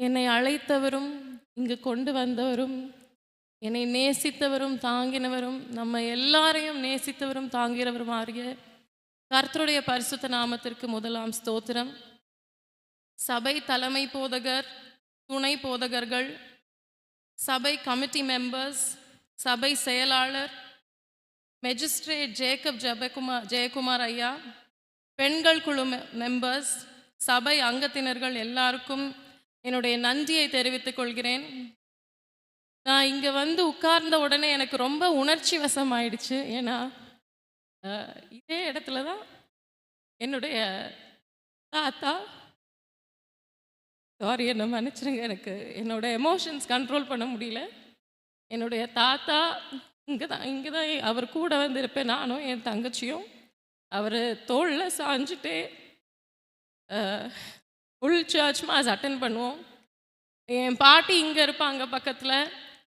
என்னை அழைத்தவரும் இங்கு கொண்டு வந்தவரும் என்னை நேசித்தவரும் தாங்கினவரும் நம்ம எல்லாரையும் நேசித்தவரும் தாங்கிறவரும் ஆகிய கர்த்தருடைய பரிசுத்த நாமத்திற்கு முதலாம் ஸ்தோத்திரம். சபை தலைமை போதகர், துணை போதகர்கள், சபை கமிட்டி மெம்பர்ஸ், சபை செயலாளர் மெஜிஸ்ட்ரேட் ஜேக்கப் ஜெயக்குமார் ஐயா, பெண்கள் குழு மெம்பர்ஸ், சபை அங்கத்தினர்கள் எல்லாருக்கும் என்னுடைய நன்றியை தெரிவித்துக் கொள்கிறேன். நான் இங்கே வந்து உட்கார்ந்த உடனே எனக்கு ரொம்ப உணர்ச்சி வசம் ஆயிடுச்சு. ஏன்னா இதே இடத்துல தான் என்னுடைய தாத்தா, சாரி என்ன மன்னிச்சிருங்க, எனக்கு என்னோட எமோஷன்ஸ் கண்ட்ரோல் பண்ண முடியல. என்னுடைய தாத்தா இங்கே தான் அவர் கூட வந்து இருப்பேன், நானும் என் தங்கச்சியும். அவர் தோளில் சாஞ்சிட்டே ஃபுல் சர்ச் மாஸ் அட்டன் பண்ணுவோம். என் பாட்டி இங்கே இருப்பாங்க பக்கத்தில்.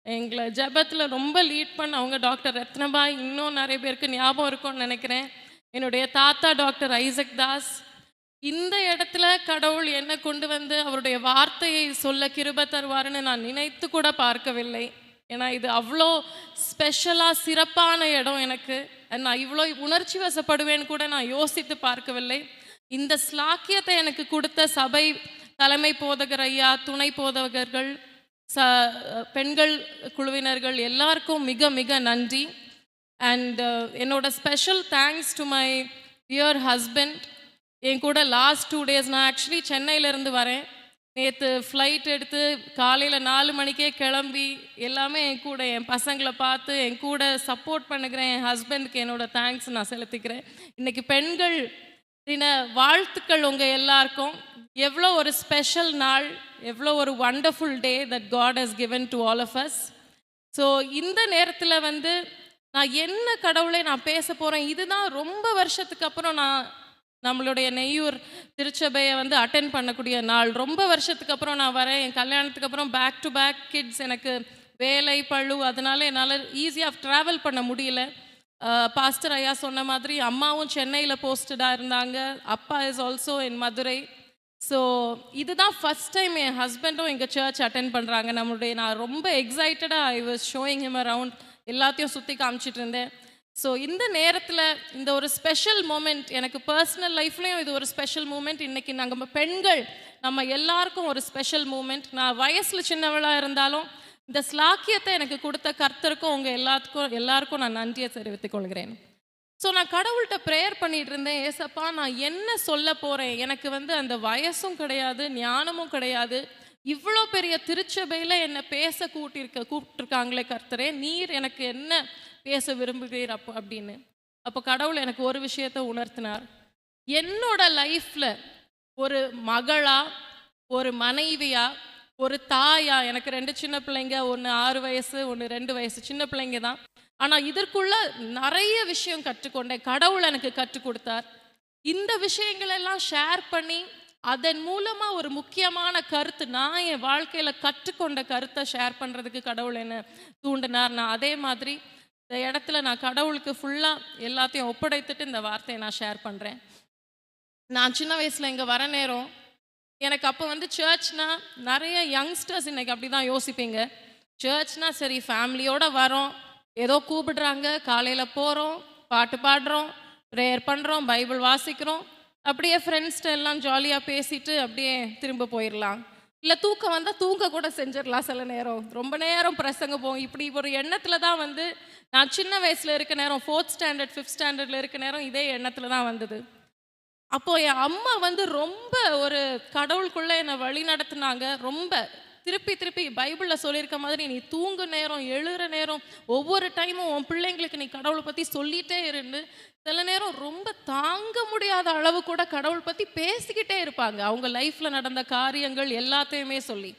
எங்களை ஜபத்தில் ரொம்ப லீட் பண்ண அவங்க டாக்டர் ரத்னபாய். இன்னும் நிறைய பேருக்கு ஞாபகம் இருக்கும்னு நினைக்கிறேன். என்னுடைய தாத்தா டாக்டர் ஐசக் தாஸ். இந்த இடத்துல கடவுள் என்னை கொண்டு வந்து அவருடைய வார்த்தையை சொல்ல கிருபை தருவாருன்னு நான் நினைத்து கூட பார்க்கவில்லை. ஏன்னா இது அவ்வளோ ஸ்பெஷலாக சிறப்பான இடம் எனக்கு. நான் இவ்வளோ உணர்ச்சி வசப்படுவேன்னு கூட நான் யோசித்து பார்க்கவில்லை. இந்த ஸ்லாக்கியத்தை எனக்கு கொடுத்த சபை தலைமை போதகர் ஐயா, துணை போதகர்கள், பெண்கள் குழுவினர்கள் எல்லாருக்கும் மிக மிக நன்றி. அண்ட் என்னோட special thanks to my dear husband. என் கூட லாஸ்ட் 2 days நான் ஆக்சுவலி சென்னையிலேருந்து வரேன். நேற்று ஃப்ளைட் எடுத்து காலையில் 4 மணிக்கே கிளம்பி எல்லாமே என் கூட என் பசங்களை பார்த்து என் கூட சப்போர்ட் பண்ணுகிறேன். என் ஹஸ்பண்டுக்கு என்னோட தேங்க்ஸ் நான் செலுத்திக்கிறேன். இன்றைக்கி பெண்கள் தின வாழ்த்துக்கள் உங்கள் எல்லாருக்கும். எவ்வளோ ஒரு ஸ்பெஷல் நாள், எவ்வளோ ஒரு wonderful day that God has given to all of us. So இந்த நேரத்தில் வந்து நான் என்ன கடவுளை நான் பேச போகிறேன். இதுதான் ரொம்ப வருஷத்துக்கு அப்புறம் நான் நம்மளுடைய நெய்யூர் திருச்சபையை வந்து அட்டென்ட் பண்ணக்கூடிய நாள். ரொம்ப வருஷத்துக்கு அப்புறம் நான் வரேன். என் கல்யாணத்துக்கு அப்புறம் பேக் டு பேக் கிட்ஸ், எனக்கு வேலை பழு, அதனால என்னால் ஈஸியாக ட்ராவல் பண்ண முடியல. பாஸ்டர் ஐயா சொன்ன மாதிரி அம்மாவும் சென்னையில் போஸ்டடாக இருந்தாங்க, அப்பா is also in Madurai. So இதுதான் ஃபஸ்ட் டைம் என் ஹஸ்பண்டும் எங்கள் சர்ச் அட்டென்ட் பண்ணுறாங்க. நான் ரொம்ப எக்ஸைட்டடாக I was showing him around, எல்லாத்தையும் சுற்றி காமிச்சிட்டு இருந்தேன். ஸோ இந்த நேரத்தில் இந்த ஒரு ஸ்பெஷல் மூமெண்ட் எனக்கு பர்சனல் லைஃப்லேயும் இது ஒரு ஸ்பெஷல் மூமெண்ட். இன்றைக்கி நாங்கள் பெண்கள் நம்ம எல்லாருக்கும் ஒரு ஸ்பெஷல் மூமெண்ட். நான் வயசில் சின்னவளாக இருந்தாலும் இந்த ஸ்லாக்கியத்தை எனக்கு கொடுத்த கர்த்தருக்கும் உங்கள் எல்லாருக்கும் நான் நன்றியை தெரிவித்துக் கொள்கிறேன். ஸோ நான் கடவுள்கிட்ட ப்ரேயர் பண்ணிகிட்டு இருந்தேன். ஏசப்பா, நான் என்ன சொல்ல போகிறேன்? எனக்கு வந்து அந்த வயசும் கிடையாது, ஞானமும் கிடையாது. இவ்வளோ பெரிய திருச்சபையில் என்னை பேச கூப்பிட்டுருக்காங்களே கர்த்தரே, நீர் எனக்கு என்ன பேச விரும்புகிறீர் அப்படின்னு. அப்போ கடவுள் எனக்கு ஒரு விஷயத்தை உணர்த்தினார். என்னோட லைஃப்பில் ஒரு மகளா, ஒரு மனைவியா, ஒரு தாயா, எனக்கு 2 சின்ன பிள்ளைங்க, ஒன்று 6 வயசு, ஒன்று 2 வயசு, சின்ன பிள்ளைங்க தான். ஆனால் இதற்குள்ள நிறைய விஷயம் கற்றுக்கொண்டேன். கடவுள் எனக்கு கற்றுக் கொடுத்தார். இந்த விஷயங்களெல்லாம் ஷேர் பண்ணி அதன் மூலமாக ஒரு முக்கியமான கருத்து, நான் என் வாழ்க்கையில் கற்றுக்கொண்ட கருத்தை ஷேர் பண்ணுறதுக்கு கடவுள் என்ன தூண்டினார். நான் அதே மாதிரி இந்த இடத்துல நான் கடவுளுக்கு ஃபுல்லாக எல்லாத்தையும் ஒப்படைத்துட்டு இந்த வார்த்தையை நான் ஷேர் பண்ணுறேன். நான் சின்ன வயசில் இங்கே வர நேரம் எனக்கு அப்போ வந்து சர்ச்னா நிறைய யங்ஸ்டர்ஸ் இன்றைக்கி அப்படி தான் யோசிப்பீங்க. சர்ச்னா சரி ஃபேமிலியோடு வரோம், ஏதோ கூப்பிடுறாங்க, காலையில் போகிறோம், பாட்டு பாடுறோம், ப்ரேயர் பண்ணுறோம், பைபிள் வாசிக்கிறோம், அப்படியே ஃப்ரெண்ட்ஸ்கிட்ட எல்லாம் ஜாலியாக பேசிட்டு அப்படியே திரும்ப போயிடலாம். இல்லை தூக்கம் வந்தால் தூங்க கூட செஞ்சிடலாம். சில நேரம் ரொம்ப நேரம் பிரசங்க போகும். இப்படி ஒரு எண்ணத்தில் தான் வந்து நான் சின்ன வயசில் இருக்க நேரம் 4th ஸ்டாண்டர்ட் 5th ஸ்டாண்டர்டில் இருக்க நேரம் இதே எண்ணத்தில் தான் வந்தது. அப்போது என் அம்மா வந்து ரொம்ப ஒரு கடவுளுக்குள்ளே என்னை வழி நடத்துனாங்க. ரொம்ப திருப்பி பைபிளில் சொல்லியிருக்க மாதிரி நீ தூங்கு நேரம், எழுற நேரம், ஒவ்வொரு டைமும் உன் பிள்ளைங்களுக்கு நீ கடவுளை பற்றி சொல்லிகிட்டே இருந்து, சில நேரம் ரொம்ப தாங்க முடியாத அளவு கூட கடவுள் பற்றி பேசிக்கிட்டே இருப்பாங்க. அவங்க லைஃப்பில் நடந்த காரியங்கள் எல்லாத்தையுமே சொல்லி.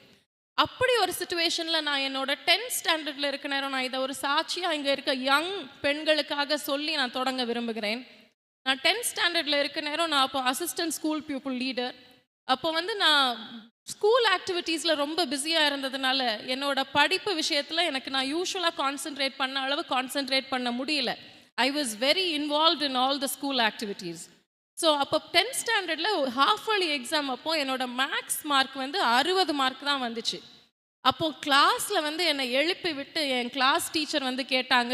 அப்படி ஒரு சுச்சுவேஷனில் நான் என்னோட 10th ஸ்டாண்டர்டில் இருக்க நேரம் நான் இதை ஒரு சாட்சியாக இங்கே இருக்க யங் பெண்களுக்காக சொல்லி நான் தொடங்க விரும்புகிறேன். நான் 10th ஸ்டாண்டர்டில் இருக்க நேரம் நான் அப்போ அசிஸ்டன்ட் ஸ்கூல் பியூப்பிள் லீடர். அப்போ வந்து நான் ஸ்கூல் ஆக்டிவிட்டீஸில் ரொம்ப பிஸியாக இருந்ததுனால என்னோட படிப்பு விஷயத்தில் எனக்கு நான் யூஸ்வலாக கான்சென்ட்ரேட் பண்ண அளவு கான்சென்ட்ரேட் பண்ண முடியல. I was very involved in all the school activities. So அப்போ 10th ஸ்டாண்டர்டில் ஹாஃப் இயர்லி எக்ஸாம் அப்போ என்னோட மேக்ஸ் மார்க் வந்து 60 மார்க் தான் வந்துச்சு. அப்போ கிளாஸில் வந்து என்னை எழுப்பி விட்டு என் கிளாஸ் டீச்சர் வந்து கேட்டாங்க,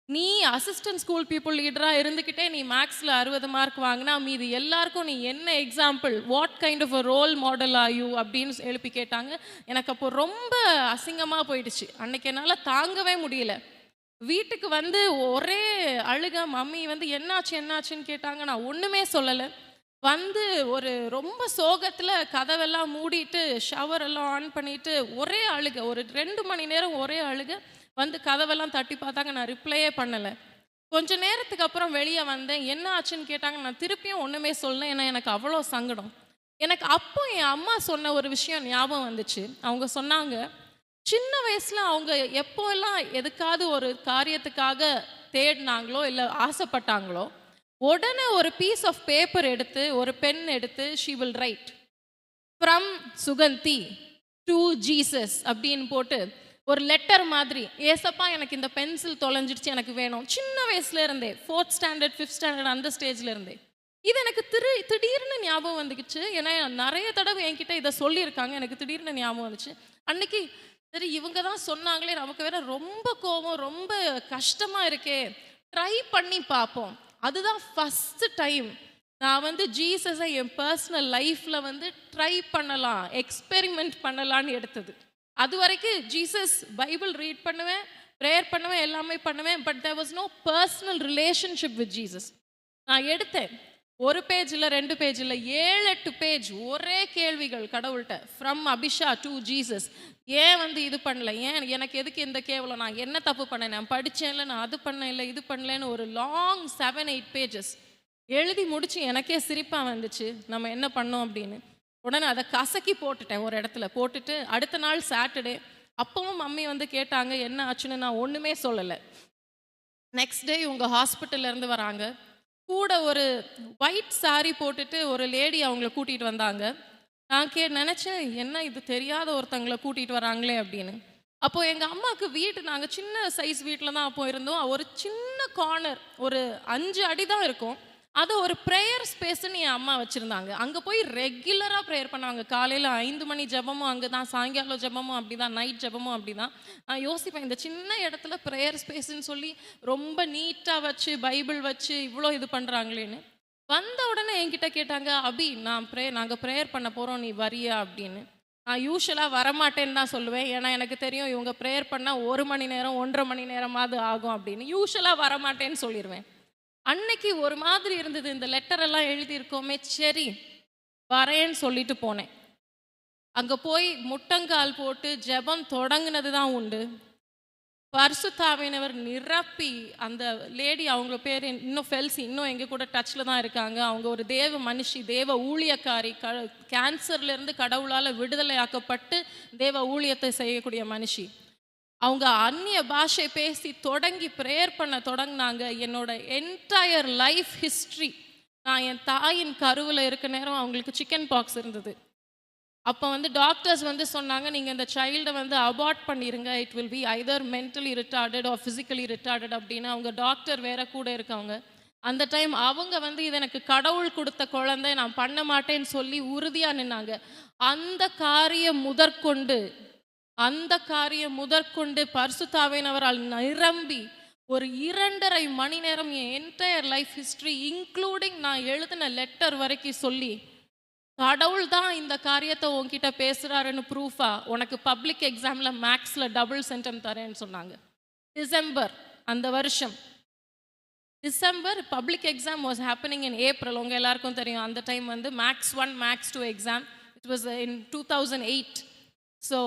நீ அசிஸ்டன்ட் ஸ்கூல் பீப்புள் லீடராக இருந்துக்கிட்டே நீ மேக்ஸில் 60 மார்க் வாங்கினா மீது எல்லாருக்கும் நீ என்ன example, what kind of a role model are you அப்படின்னு எழுப்பி கேட்டாங்க. எனக்கு அப்போ ரொம்ப அசிங்கமாக போயிடுச்சு. அன்னைக்கு என்னால் தாங்கவே முடியல. வீட்டுக்கு வந்து ஒரே அழுக. மம்மி வந்து என்னாச்சுன்னு கேட்டாங்க. நான் ஒன்றுமே சொல்லலை. வந்து ஒரு ரொம்ப சோகத்தில் கதவெல்லாம் மூடிட்டு ஷவர் எல்லாம் ஆன் பண்ணிட்டு ஒரே அழுக. ஒரு 2 மணி நேரம் ஒரே அழுக. வந்து கதவெல்லாம் தட்டி பார்த்தாங்க. நான் ரிப்ளையே பண்ணலை. கொஞ்ச நேரத்துக்கு அப்புறம் வெளியே வந்தேன். என்ன ஆச்சுன்னு கேட்டாங்க. நான் திருப்பியும் ஒன்றுமே சொல்லலை. ஏன்னா எனக்கு அவ்வளோ சங்கடம். எனக்கு அப்போ என் அம்மா சொன்ன ஒரு விஷயம் ஞாபகம் வந்துச்சு. அவங்க சொன்னாங்க, சின்ன வயசில் அவங்க எப்போல்லாம் எதுக்காவது ஒரு காரியத்துக்காக தேடினாங்களோ இல்லை ஆசைப்பட்டாங்களோ, உடனே ஒரு பீஸ் ஆஃப் பேப்பர் எடுத்து ஒரு பென் எடுத்து she will write from Suganthi to Jesus அப்படின்னு போட்டு ஒரு லெட்டர் மாதிரி, ஏசப்பா எனக்கு இந்த பென்சில் தொலைஞ்சிடுச்சு, எனக்கு வேணும். சின்ன வயசுல இருந்தே 4th ஸ்டாண்டர்ட் 5th ஸ்டாண்டர்ட் அந்த ஸ்டேஜ்ல இருந்தே இது எனக்கு திடீர்னு ஞாபகம் வந்துக்குச்சு. ஏன்னா நிறைய தடவை என்கிட்ட இதை சொல்லியிருக்காங்க. எனக்கு திடீர்னு ஞாபகம் வந்துச்சு. அன்னைக்கு சரி இவங்க தான் சொன்னாங்களே, நமக்கு வேற ரொம்ப கோபம், ரொம்ப கஷ்டமா இருக்கே, ட்ரை பண்ணி பார்ப்போம். அதுதான் ஃபஸ்ட்டு டைம் நான் வந்து ஜீசஸை என் பர்சனல் லைஃப்பில் வந்து ட்ரை பண்ணலாம், எக்ஸ்பெரிமெண்ட் பண்ணலான்னு எடுத்தது. அது வரைக்கும் ஜீசஸ் பைபிள் ரீட் பண்ணுவேன், ப்ரேயர் பண்ணுவேன், எல்லாமே பண்ணுவேன். But there was no personal relationship with Jesus. நான் எடுத்தேன். ஒரு பேஜ் இல்லை, 2 பேஜ் இல்லை, 7-8 பேஜ் ஒரே கேள்விகள் கடவுள்கிட்ட. From Abisha to Jesus. ஏன் வந்து இது பண்ணல, ஏன் எனக்கு எதுக்கு இந்த கேவலம், நான் என்ன தப்பு பண்ணேன், நான் படித்தேன் இல்லை, நான் அது பண்ணேன் இல்லை, இது பண்ணலன்னு ஒரு லாங் 7-8 பேஜஸ் எழுதி முடிச்சு எனக்கே சிரிப்பாக வந்துச்சு நம்ம என்ன பண்ணோம் அப்படின்னு. உடனே அதை கசக்கி போட்டுட்டேன் ஒரு இடத்துல போட்டுட்டு, அடுத்த நாள் சாட்டர்டே அப்பவும் மம்மி வந்து கேட்டாங்க என்ன ஆச்சுன்னு. நான் ஒன்றுமே சொல்லலை. நெக்ஸ்ட் டே இவங்க ஹாஸ்பிட்டல்லேருந்து வராங்க. கூட ஒரு ஒயிட் சாரி போட்டுட்டு ஒரு லேடி அவங்கள கூட்டிகிட்டு வந்தாங்க. நான் நினச்சேன் என்ன இது தெரியாத ஒருத்தங்களை கூட்டிகிட்டு வராங்களே அப்படின்னு. அப்போது எங்கள் அம்மாவுக்கு வீட்டு, நாங்கள் சின்ன சைஸ் வீட்டில் தான் அப்போ இருந்தோம். ஒரு சின்ன கார்னர், ஒரு 5 அடி தான் இருக்கும். அதை ஒரு ப்ரேயர் ஸ்பேஸ்ன்னு என் அம்மா வச்சுருந்தாங்க. அங்கே போய் ரெகுலராக ப்ரேயர் பண்ணுவாங்க. காலையில் 5 மணி ஜபமும் அங்கே தான், சாயங்காலம் ஜபமும் அப்படி தான், நைட் ஜபமும் அப்படி தான். நான் யோசிப்பேன், இந்த சின்ன இடத்துல ப்ரேயர் ஸ்பேஸ்ன்னு சொல்லி ரொம்ப நீட்டாக வச்சு பைபிள் வச்சு இவ்வளோ இது பண்ணுறாங்களேன்னு. வந்த உடனே என்கிட்ட கேட்டாங்க, அபி நாங்கள் ப்ரேயர் பண்ண போகிறோம், நீ வரியா அப்படின்னு. நான் யூஸ்வலாக வரமாட்டேன்னு தான் சொல்லுவேன். ஏன்னா எனக்கு தெரியும் இவங்க ப்ரேயர் பண்ணால் 1 மணி நேரம் 1.5 மணி நேரமாவது ஆகும் அப்படின்னு. யூஸ்வலாக வரமாட்டேன்னு சொல்லிடுவேன். அன்னைக்கு ஒரு மாதிரி இருந்தது. இந்த லெட்டர் எல்லாம் எழுதியிருக்கோமே, சரி வரேன்னு சொல்லிட்டு போனேன். அங்கே போய் முட்டங்கால் போட்டு ஜெபம் தொடங்கினது தான் உண்டு. பரிசுத்தாவினவர் நிரப்பி அந்த லேடி, அவங்க பேர் இன்னும் ஃபெல்சி, இன்னும் எங்கள் கூட டச்சில் தான் இருக்காங்க. அவங்க ஒரு தேவ மனுஷி, தேவ ஊழியக்காரி. கேன்சர்லேருந்து கடவுளால் விடுதலையாக்கப்பட்டு தேவ ஊழியத்தை செய்யக்கூடிய மனுஷி. அவங்க அந்நிய பாஷை பேசி தொடங்கி ப்ரேயர் பண்ண தொடங்கினாங்க. என்னோட என்டையர் லைஃப் ஹிஸ்ட்ரி, நான் என் தாயின் கருவில் இருக்க நேரம் அவங்களுக்கு சிக்கன் பாக்ஸ் இருந்தது. அப்போ வந்து டாக்டர்ஸ் வந்து சொன்னாங்க, நீங்கள் இந்த சைல்டை வந்து அபார்ட் பண்ணிடுங்க, it will be either mentally retarded or physically retarded அப்படின்னு. அவங்க டாக்டர் வேற கூட இருக்கவங்க. அந்த டைம் அவங்க வந்து இது எனக்கு கடவுள் கொடுத்த குழந்தை, நான் பண்ண மாட்டேன்னு சொல்லி உறுதியாக நின்னாங்க. அந்த காரியம் முதற்கொண்டு பரிசுத்தாவினவரால் நிரம்பி ஒரு 2.5 மணி நேரம் என் என்டையர் லைஃப் ஹிஸ்ட்ரி இன்க்ளூடிங் நான் எழுதின லெட்டர் வரைக்கும் சொல்லி, கடவுள் தான் இந்த காரியத்தை உன்கிட்ட பேசுகிறாருன்னு ப்ரூஃபா உனக்கு பப்ளிக் எக்ஸாமில் மேக்ஸில் டபுள் சென்டம் தரேன்னு சொன்னாங்க. டிசம்பர் அந்த வருஷம், December public exam was happening in April. உங்கள் எல்லாருக்கும் தெரியும் அந்த டைம் வந்து maths 1 maths 2 exam. It was in 2008. So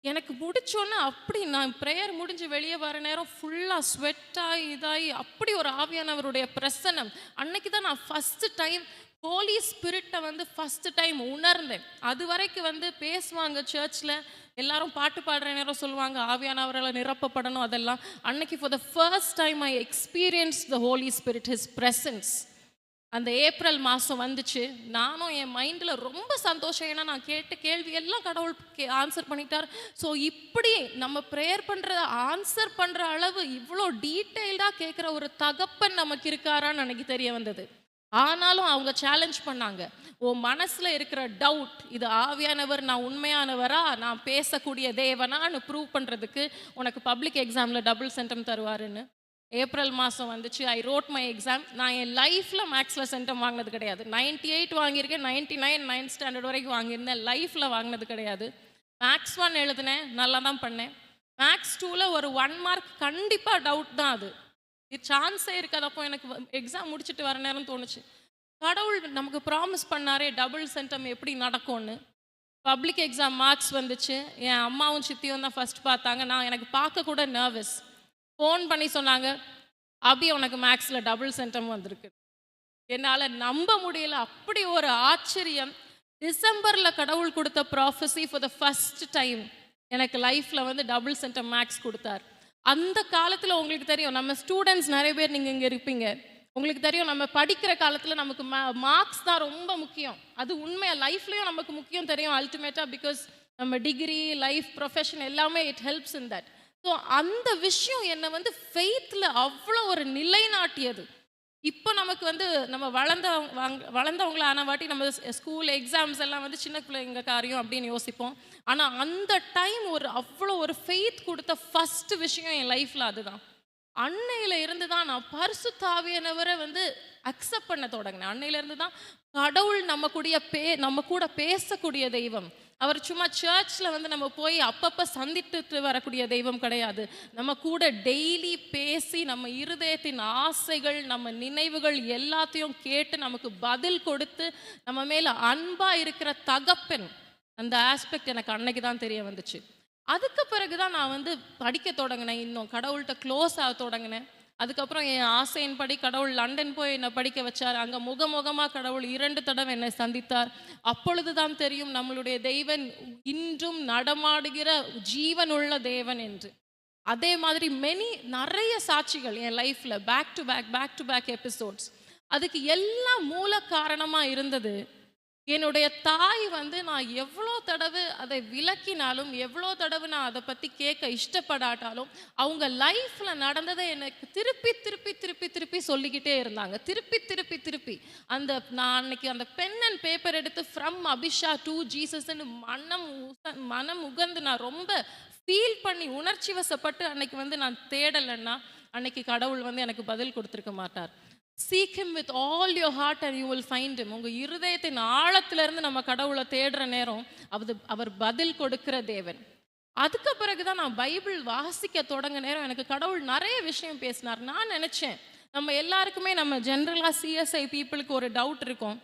எனக்கு முடிச்சோன்னே அப்படி நான் ப்ரேயர் முடிஞ்சு வெளியே வர நேரம் ஃபுல்லாக ஸ்வெட்டாகி இதாகி அப்படி ஒரு ஆவியானவருடைய பிரசன்னம். அன்னைக்கு தான் நான் ஃபஸ்ட்டு டைம் ஹோலி ஸ்பிரிட்டை வந்து ஃபஸ்ட்டு டைம் உணர்ந்தேன். அது வரைக்கும் வந்து பேசுவாங்க சர்ச்சில், எல்லாரும் பாட்டு பாடுற நேரம் சொல்லுவாங்க ஆவியானவரால் நிரப்பப்படணும் அதெல்லாம். அன்னைக்கு for the first time I experience the holy spirit, his presence. அந்த ஏப்ரல் மாதம் வந்துச்சு. நானும் என் மைண்டில் ரொம்ப சந்தோஷம். ஏன்னா நான் கேட்ட கேள்வி எல்லாம் கடவுள் ஆன்சர் பண்ணிட்டார். ஸோ இப்படி நம்ம ப்ரேயர் பண்ணுறத ஆன்சர் பண்ணுற அளவு இவ்வளோ டீட்டெயில்டாக கேட்குற ஒரு தகப்பன் நமக்கு இருக்காரான்னு எனக்கு தெரிய வந்தது. ஆனாலும் அவங்க சேலஞ்ச் பண்ணாங்க. உன் மனசுல இருக்கிற டவுட், இது ஆவியானவர், நான் உண்மையானவரா, நான் பேசக்கூடிய தேவனான்னு ப்ரூவ் பண்றதுக்கு உனக்கு பப்ளிக் எக்ஸாம்ல டபுள் சென்டம் தருவாருன்னு. ஏப்ரல் மாதம் வந்துச்சு. I wrote my exam. நான் என் லைஃப்பில் மேக்ஸில் சென்டம் வாங்கினது கிடையாது. 98 வாங்கியிருக்கேன், 99 9th ஸ்டாண்டர்ட் வரைக்கும் வாங்கியிருந்தேன். லைஃப்பில் வாங்கினது கிடையாது. மேக்ஸ் 1 எழுதினேன், நல்லா தான் பண்ணேன். மேக்ஸ் 2ல் ஒரு 1 மார்க் கண்டிப்பாக டவுட் தான். அது சான்ஸே இருக்காது. அப்போ எனக்கு எக்ஸாம் முடிச்சுட்டு வர நேரம் தோணுச்சு, கடவுள் நமக்கு ப்ராமிஸ் பண்ணாரே டபுள் சென்டம் எப்படி நடக்கும்னு. பப்ளிக் எக்ஸாம் மார்க்ஸ் வந்துச்சு. என் அம்மாவும் சித்தியும் தான் ஃபஸ்ட் பார்த்தாங்க. நான் எனக்கு பார்க்க கூட நர்வஸ். ஃபோன் பண்ணி சொன்னாங்க, அபி உனக்கு மேக்ஸில் டபுள் சென்டம் வந்திருக்கு. என்னால் நம்ப முடியல. அப்படி ஒரு ஆச்சரியம். டிசம்பரில் கடவுள் கொடுத்த prophecy for the first time எனக்கு லைஃப்பில் வந்து டபுள் சென்டம் மேக்ஸ் கொடுத்தார். அந்த காலத்தில் உங்களுக்கு தெரியும், நம்ம ஸ்டூடெண்ட்ஸ் நிறைய பேர் நீங்கள் இங்கே இருப்பீங்க. உங்களுக்கு தெரியும், நம்ம படிக்கிற காலத்தில் நமக்கு மார்க்ஸ் தான் ரொம்ப முக்கியம். அது உண்மையாக லைஃப்லேயும் நமக்கு முக்கியம் தெரியும் அல்டிமேட்டாக. பிகாஸ் நம்ம டிகிரி, லைஃப், ப்ரொஃபஷன் எல்லாமே it helps in that. So அந்த விஷயம் என்னை வந்து ஃபெய்த்தில் அவ்வளோ ஒரு நிலைநாட்டியது. இப்போ நமக்கு வந்து நம்ம வளர்ந்தவங்கள ஆன வாட்டி நம்ம ஸ்கூல் எக்ஸாம்ஸ் எல்லாம் வந்து சின்ன பிள்ளைங்க காரியம் அப்படின்னு யோசிப்போம். ஆனால் அந்த டைம் ஒரு அவ்வளோ ஒரு ஃபெய்த் கொடுத்த ஃபஸ்ட் விஷயம் என் லைஃப்பில் அதுதான். அன்னையில இருந்து தான் நான் பரிசுத்த ஆவியானவரை வந்து அக்செப்ட் பண்ண தொடங்கினேன். அன்னையில இருந்து தான் கடவுள் நம்ம கூட பேசக்கூடிய தெய்வம். அவர் சும்மா சர்ச்சில் வந்து நம்ம போய் அப்பப்போ சந்தித்துட்டு வரக்கூடிய தெய்வம் கிடையாது. நம்ம கூட டெய்லி பேசி நம்ம இருதயத்தின் ஆசைகள், நம்ம நினைவுகள் எல்லாத்தையும் கேட்டு நமக்கு பதில் கொடுத்து நம்ம மேலே அன்பாக இருக்கிற தகப்பன். அந்த ஆஸ்பெக்ட் எனக்கு அன்னைக்கு தான் தெரிய வந்துச்சு. அதுக்கு பிறகு தான் நான் வந்து படிக்க தொடங்கினேன். இன்னும் கடவுள்கிட்ட க்ளோஸ் ஆக தொடங்கினேன். அதுக்கப்புறம் என் ஆசையின்படி கடவுள் லண்டன் போய் என்னை படிக்க வச்சார். அங்கே முகமுகமாக கடவுள் 2 தடவை என்னை சந்தித்தார். அப்பொழுது தான் தெரியும் நம்மளுடைய தெய்வன் இன்றும் நடமாடுகிற ஜீவனுள்ள தேவன் என்று. அதே மாதிரி நிறைய சாட்சிகள் என் லைஃப்பில் பேக் டு பேக் எபிசோட்ஸ். அதுக்கு எல்லாம் மூல காரணமாக இருந்தது என்னுடைய தாய் வந்து நான் எவ்வளோ தடவை அதை விளக்கினாலும், எவ்வளோ தடவை நான் அதை பற்றி கேட்க இஷ்டப்படாட்டாலும், அவங்க லைஃப்பில் நடந்ததை எனக்கு திருப்பி திருப்பி திருப்பி திருப்பி சொல்லிக்கிட்டே இருந்தாங்க. திருப்பி நான் அன்னைக்கு அந்த பென் அண்ட் பேப்பர் எடுத்து ஃப்ரம் அபிஷா டு ஜீசஸ்ன்னு மனம் உகந்து நான் ரொம்ப ஃபீல் பண்ணி உணர்ச்சி வசப்பட்டு அன்னைக்கு வந்து நான் தேடலைன்னா அன்னைக்கு கடவுள் வந்து எனக்கு பதில் கொடுத்துருக்க மாட்டார். Seek him with all your heart and you will find him. உங்கள் இருதயத்தின் ஆழத்திலிருந்து நம்ம கடவுளை தேடுற நேரம் அவர் பதில் கொடுக்கிற தேவன். அதுக்கு பிறகுதான் நான் பைபிள் வாசிக்க தொடங்க நேரம் எனக்கு கடவுள் நிறைய விஷயம் பேசினார். நான் நினச்சேன், நம்ம எல்லாருக்குமே நம்ம ஜென்ரலாக சிஎஸ்ஐ பீப்புளுக்கு ஒரு டவுட் இருக்கும்.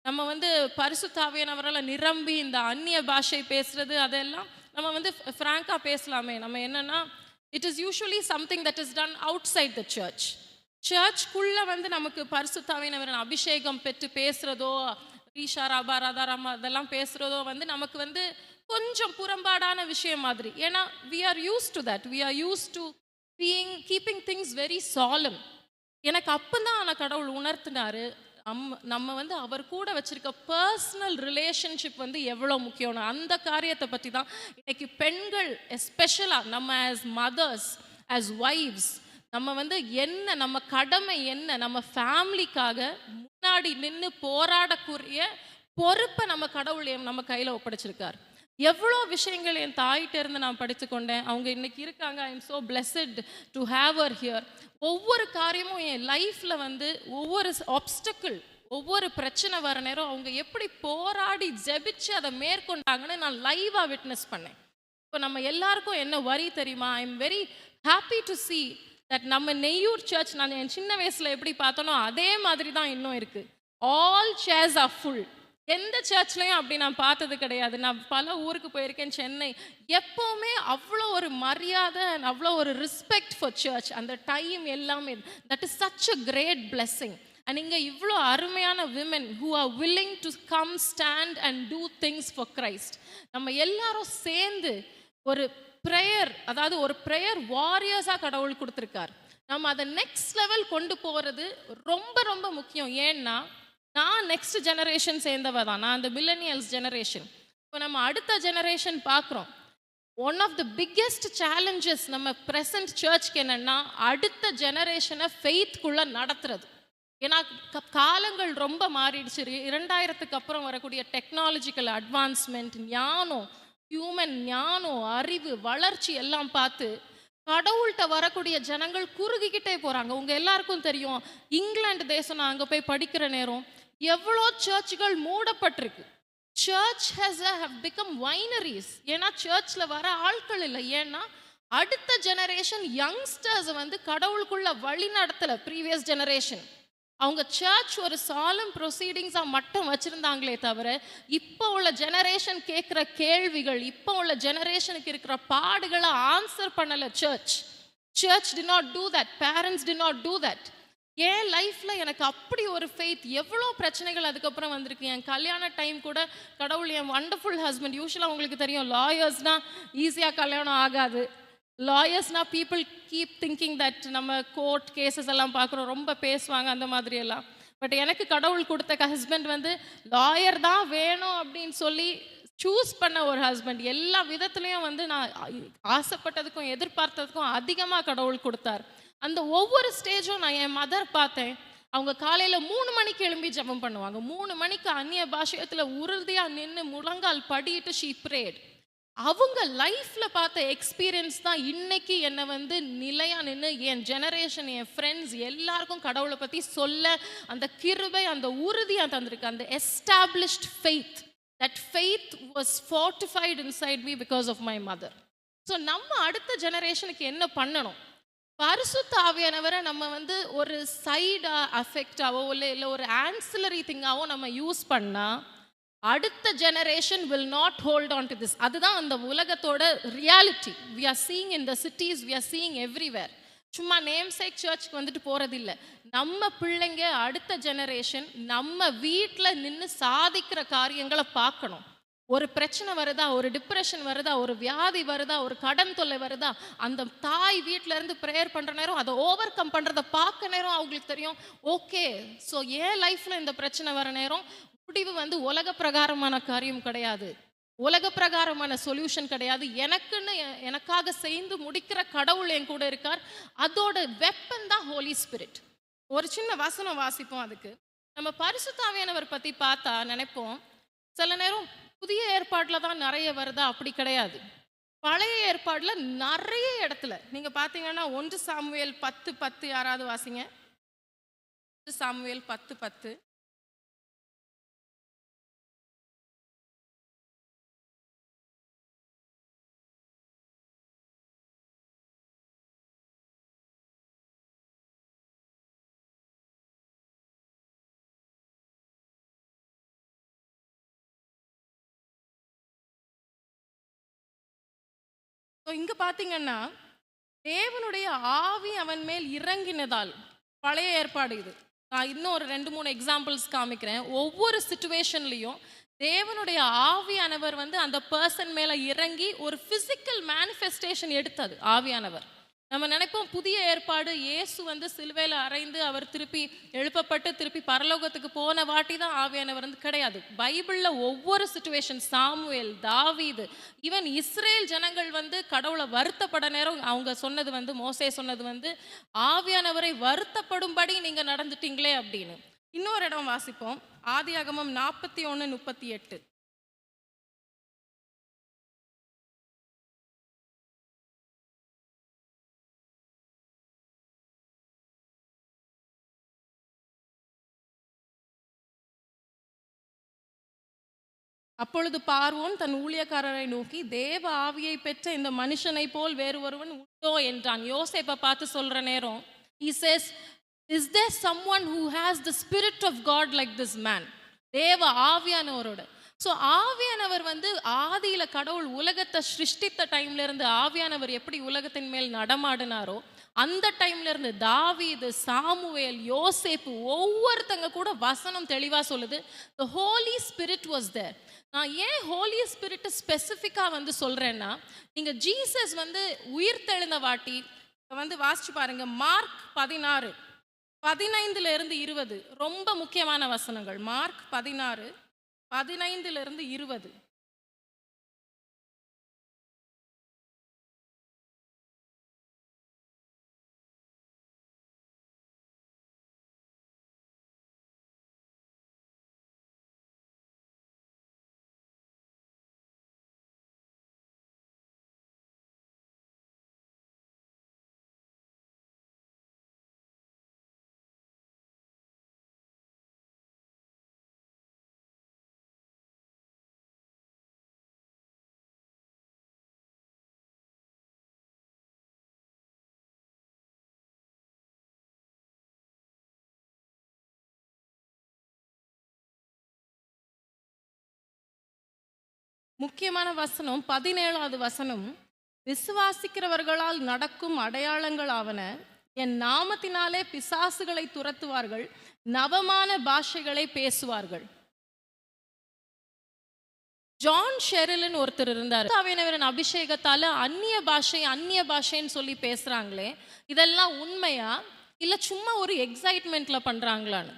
நம்ம வந்து பரிசுத்த ஆவியானவரால் நிரம்பி இந்த அந்நிய பாஷை பேசுறது அதெல்லாம் நம்ம வந்து ஃப்ராங்காக பேசலாமே. நம்ம என்னன்னா, it is usually something that is done outside the church. சர்ச்குள்ளே வந்து நமக்கு பரிசுத்த ஆவியானவரின் அபிஷேகம் பெற்று பேசுகிறதோ, ரீஷா ராபா ராதாராமா அதெல்லாம் பேசுகிறதோ வந்து நமக்கு வந்து கொஞ்சம் புறம்பாடான விஷயம் மாதிரி. ஏன்னா we are used to that. We are used to keeping things very solemn. எனக்கு அப்போ தான் ஆனால் கடவுள் உணர்த்தினாரு, நம்ம வந்து அவர் கூட வச்சிருக்க பர்சனல் ரிலேஷன்ஷிப் வந்து எவ்வளோ முக்கியம்னு. அந்த காரியத்தை பற்றி தான் இன்னைக்கு பெண்கள் எஸ்பெஷலாக நம்ம ஆஸ் மதர்ஸ், ஆஸ் வைஃப்ஸ், நம்ம வந்து என்ன, நம்ம கடமை என்ன, நம்ம ஃபேமிலிக்காக முன்னாடி நின்று போராடக்கூடிய பொறுப்பை நம்ம கடவுள் நம்ம கையில் ஒப்படைச்சிருக்கார். எவ்வளோ விஷயங்கள் என் தாயிட்ட இருந்து நான் படித்துக்கொண்டேன். அவங்க இன்னைக்கு இருக்காங்க. I am so blessed to have her here. ஒவ்வொரு காரியமும் என் லைஃப்பில் வந்து ஒவ்வொரு ஆப்ஸ்டக்கிள், ஒவ்வொரு பிரச்சனை வர நேரம் அவங்க எப்படி போராடி ஜெபிச்சு அதை மேற்கொண்டாங்கன்னு நான் லைவாக விட்னஸ் பண்ணேன். இப்போ நம்ம எல்லாருக்கும் என்ன வரி தெரியுமா? I am very happy to see that நம்ம நெய்யூர் சர்ச் நான் என் சின்ன வயசில் எப்படி பார்த்தோனோ அதே மாதிரி தான் இன்னும் இருக்குது. All chairs are full. எந்த சர்ச்லையும் அப்படி நான் பார்த்தது கிடையாது. நான் பல ஊருக்கு போயிருக்கேன், சென்னை. எப்போவுமே அவ்வளோ ஒரு மரியாதை, அவ்வளோ ஒரு ரெஸ்பெக்ட் ஃபார் சர்ச். அந்த டைம் எல்லாமே that is such a great blessing. And இங்கே இவ்வளோ அருமையான women who are willing to come stand and do things for Christ. நம்ம எல்லாரும் சேர்ந்து ஒரு ப்ரேயர், அதாவது ஒரு ப்ரேயர் வாரியர்ஸாக கடவுள் கொடுத்துருக்கார். நம்ம அதை நெக்ஸ்ட் லெவல் கொண்டு போகிறது ரொம்ப ரொம்ப முக்கியம். ஏன்னா நான் நெக்ஸ்ட் ஜெனரேஷன் சேர்ந்தவ தான். நான் அந்த மில்லனியல்ஸ் ஜெனரேஷன். இப்போ நம்ம அடுத்த ஜெனரேஷன் பார்க்குறோம். One of the biggest challenges நம்ம ப்ரெசன்ட் சர்ச்க்கு என்னென்னா அடுத்த ஜெனரேஷனை ஃபெய்த்குள்ளே நடத்துறது. ஏன்னா காலங்கள் ரொம்ப மாறிடுச்சு. 2000க்கு அப்புறம் வரக்கூடிய டெக்னாலஜிக்கல் அட்வான்ஸ்மெண்ட், ஞானம், ஹியூமன் ஞானம், அறிவு, வளர்ச்சி எல்லாம் பார்த்து கடவுள்கிட்ட வரக்கூடிய ஜனங்கள் குறுகிக்கிட்டே போறாங்க. உங்க எல்லாருக்கும் தெரியும், இங்கிலாந்து தேசம் நான் அங்க போய் படிக்கிற நேரம் எவ்வளோ சர்ச்சுகள் மூடப்பட்டிருக்கு. Church have become wineries. ஏன்னா சர்ச்ல வர ஆட்கள் இல்லை. ஏன்னா அடுத்த ஜெனரேஷன் யங்ஸ்டர்ஸ் வந்து கடவுளுக்குள்ள வழி நடத்தல. ப்ரீவியஸ் ஜெனரேஷன் அவங்க சர்ச் ஒரு சாலம் ப்ரொசீடிங்ஸா மட்டும் வச்சிருந்தாங்களே தவிர, இப்போ உள்ள ஜெனரேஷன் கேட்குற கேள்விகள், இப்போ உள்ள ஜெனரேஷனுக்கு இருக்கிற பாடுகளை ஆன்சர் பண்ணல church. Church did not do that. Parents did not do that. என் லைஃப்ல எனக்கு அப்படி ஒரு ஃபெய்த். எவ்வளோ பிரச்சனைகள் அதுக்கப்புறம் வந்திருக்கு. என் கல்யாண டைம் கூட கடவுள், என் வண்டர்ஃபுல் ஹஸ்பண்ட், யூஸ்வலாக உங்களுக்கு தெரியும் லாயர்ஸ்னால் ஈஸியாக கல்யாணம் ஆகாது. லாயர்ஸ்னா பீப்புள் கீப் திங்கிங் தட் நம்ம கோர்ட் கேசஸ் எல்லாம் பார்க்குறோம், ரொம்ப பேசுவாங்க அந்த மாதிரி எல்லாம். பட் எனக்கு கடவுள் கொடுத்த ஹஸ்பண்ட் வந்து லாயர் தான் வேணும் அப்படின்னு சொல்லி சூஸ் பண்ண ஒரு ஹஸ்பண்ட். எல்லா விதத்துலேயும் வந்து நான் ஆசைப்பட்டதுக்கும் எதிர்பார்த்ததுக்கும் அதிகமாக கடவுள் கொடுத்தார். அந்த ஒவ்வொரு ஸ்டேஜும் நான் என் மதர் பார்த்தேன். அவங்க காலையில் 3 மணிக்கு எழும்பி ஜெபம் பண்ணுவாங்க. 3 மணிக்கு அந்நிய பாஷையத்தில் உறுதியாக நின்று முழங்கால் படிட்டு ஷீ பிரேட். அவங்க லைஃப்ல பார்த்த எக்ஸ்பீரியன்ஸ் தான் இன்னைக்கு என்னை வந்து நிலையா நின்று என் ஜெனரேஷன், என் ஃப்ரெண்ட்ஸ் எல்லாருக்கும் கடவுளை பற்றி சொல்ல அந்த கிருபை, அந்த உறுதியாக தந்திருக்கு. அந்த established faith, that faith was fortified inside me because of my mother. So நம்ம அடுத்த ஜெனரேஷனுக்கு என்ன பண்ணணும்? பரிசுத்த ஆவியானவரை நம்ம வந்து ஒரு சைடா அஃபெக்டாவோ இல்லை ஒரு ஆன்சிலரி திங்காவோ நம்ம யூஸ் பண்ணால் அடுத்த generation will not hold on to this. அதுதான் அந்த உலகத்தோட reality. We are seeing in the cities, we are seeing everywhere. சும்மா நேம் சேக் சர்ச்சுக்கு வந்துட்டு போகிறதில்ல. நம்ம பிள்ளைங்க அடுத்த ஜெனரேஷன் நம்ம வீட்டில் நின்று சாதிக்கிற காரியங்களை பார்க்கணும். ஒரு பிரச்சனை வருதா, ஒரு டிப்ரெஷன் வருதா, ஒரு வியாதி வருதா, ஒரு கடன் தொல்லை வருதா, அந்த தாய் வீட்டில இருந்து ப்ரேயர் பண்ற நேரம் அதை ஓவர் கம் பண்றதை பார்க்க நேரம் அவங்களுக்கு தெரியும், ஓகே ஸோ என் லைஃப்ல இந்த பிரச்சனை வர நேரம் முடிவு வந்து உலக பிரகாரமான காரியம் கிடையாது, உலக பிரகாரமான சொல்யூஷன் கிடையாது, எனக்காக செய்து முடிக்கிற கடவுள் என் கூட இருக்கார். அதோட வெப்பன் தான் ஹோலி ஸ்பிரிட். ஒரு சின்ன வசனம் வாசிப்போம். அதுக்கு நம்ம பரிசுத்த ஆவியானவர் பத்தி பார்த்தா நினைப்போம், சில நேரம் புதிய ஏற்பாட்டில் தான் நிறைய வருதா? அப்படி கிடையாது. பழைய ஏற்பாட்டில் நிறைய இடத்துல நீங்க பார்த்தீங்கன்னா 1 சாமுவேல் 10:10 யாராவது வாசிங்க. 1 சாமுவேல் 10:10. இங்க பாத்தீங்கன்னா தேவனுடைய ஆவி அவன் மேல் இறங்கினதால், பழைய ஏற்பாடு இது. நான் இன்னும் ஒரு 2-3 எக்ஸாம்பிள்ஸ் காமிக்கிறேன். ஒவ்வொரு சிச்சுவேஷன்லையும் தேவனுடைய ஆவியானவர் வந்து அந்த பர்சன் மேல இறங்கி ஒரு பிசிக்கல் மேனிஃபெஸ்டேஷன் எடுத்தது ஆவியானவர். நம்ம நினைப்போம் புதிய ஏற்பாடு இயேசு வந்து சிலுவையில் அறைந்து அவர் திருப்பி எழுப்பப்பட்டு திருப்பி பரலோகத்துக்கு போன வாட்டி தான் ஆவியானவர் வந்து கிடையாது. பைபிளில் ஒவ்வொரு சிச்சுவேஷன், சாமுவேல், தாவீது, ஈவன் இஸ்ரேல் ஜனங்கள் வந்து கடவுளை வருத்தப்பட நேரம் அவங்க சொன்னது வந்து, மோசே சொன்னது வந்து, ஆவியானவரை வருத்தப்படும்படி நீங்கள் நடந்துட்டீங்களே அப்படின்னு. இன்னொரு இடம் வாசிப்போம், ஆதியாகமம் 41:38. அப்பொழுது பார்வோன் தன் ஊழியக்காரரை நோக்கி, தேவ ஆவியை பெற்ற இந்த மனுஷனை போல் வேறு ஒருவன் உண்டோ என்றான். யோசேப்பை பார்த்து சொல்ற நேரம் he says, is there someone who has the spirit of God like this man? தேவ ஆவியானவரோட. ஸோ ஆவியானவர் வந்து ஆதியில கடவுள் உலகத்தை சிருஷ்டித்த டைம்ல இருந்து ஆவியானவர் எப்படி உலகத்தின் மேல் நடமாடினாரோ அந்த டைம்ல இருந்து தாவீது, சாமுவேல், யோசேப்பு ஒவ்வொருத்தங்க கூட வசனம் தெளிவா சொல்லுது, the Holy Spirit was there. நான் ஏன் ஹோலி ஸ்பிரிட் ஸ்பெசிஃபிக்காக வந்து சொல்கிறேன்னா, நீங்கள் ஜீசஸ் வந்து உயிர் தெழுந்த வாட்டி வந்து வாசிச்சு பாருங்க. மார்க் 16:15-20 ரொம்ப முக்கியமான வசனங்கள். மார்க் 16:15-20. முக்கியமான வசனம் 17வது வசனம். விசுவாசிக்கிறவர்களால் நடக்கும் அடையாளங்கள் ஆவன, என் நாமத்தினாலே பிசாசுகளை துரத்துவார்கள், நவமான பாஷைகளை பேசுவார்கள். ஜான் ஷெரில்னு ஒருத்தர் இருந்தார். ஆவியானவரின் அபிஷேகத்தால அந்நிய பாஷைன்னு சொல்லி பேசுறாங்களே, இதெல்லாம் உண்மையா இல்ல சும்மா ஒரு எக்ஸைட்மெண்ட்ல பண்றாங்களான்னு.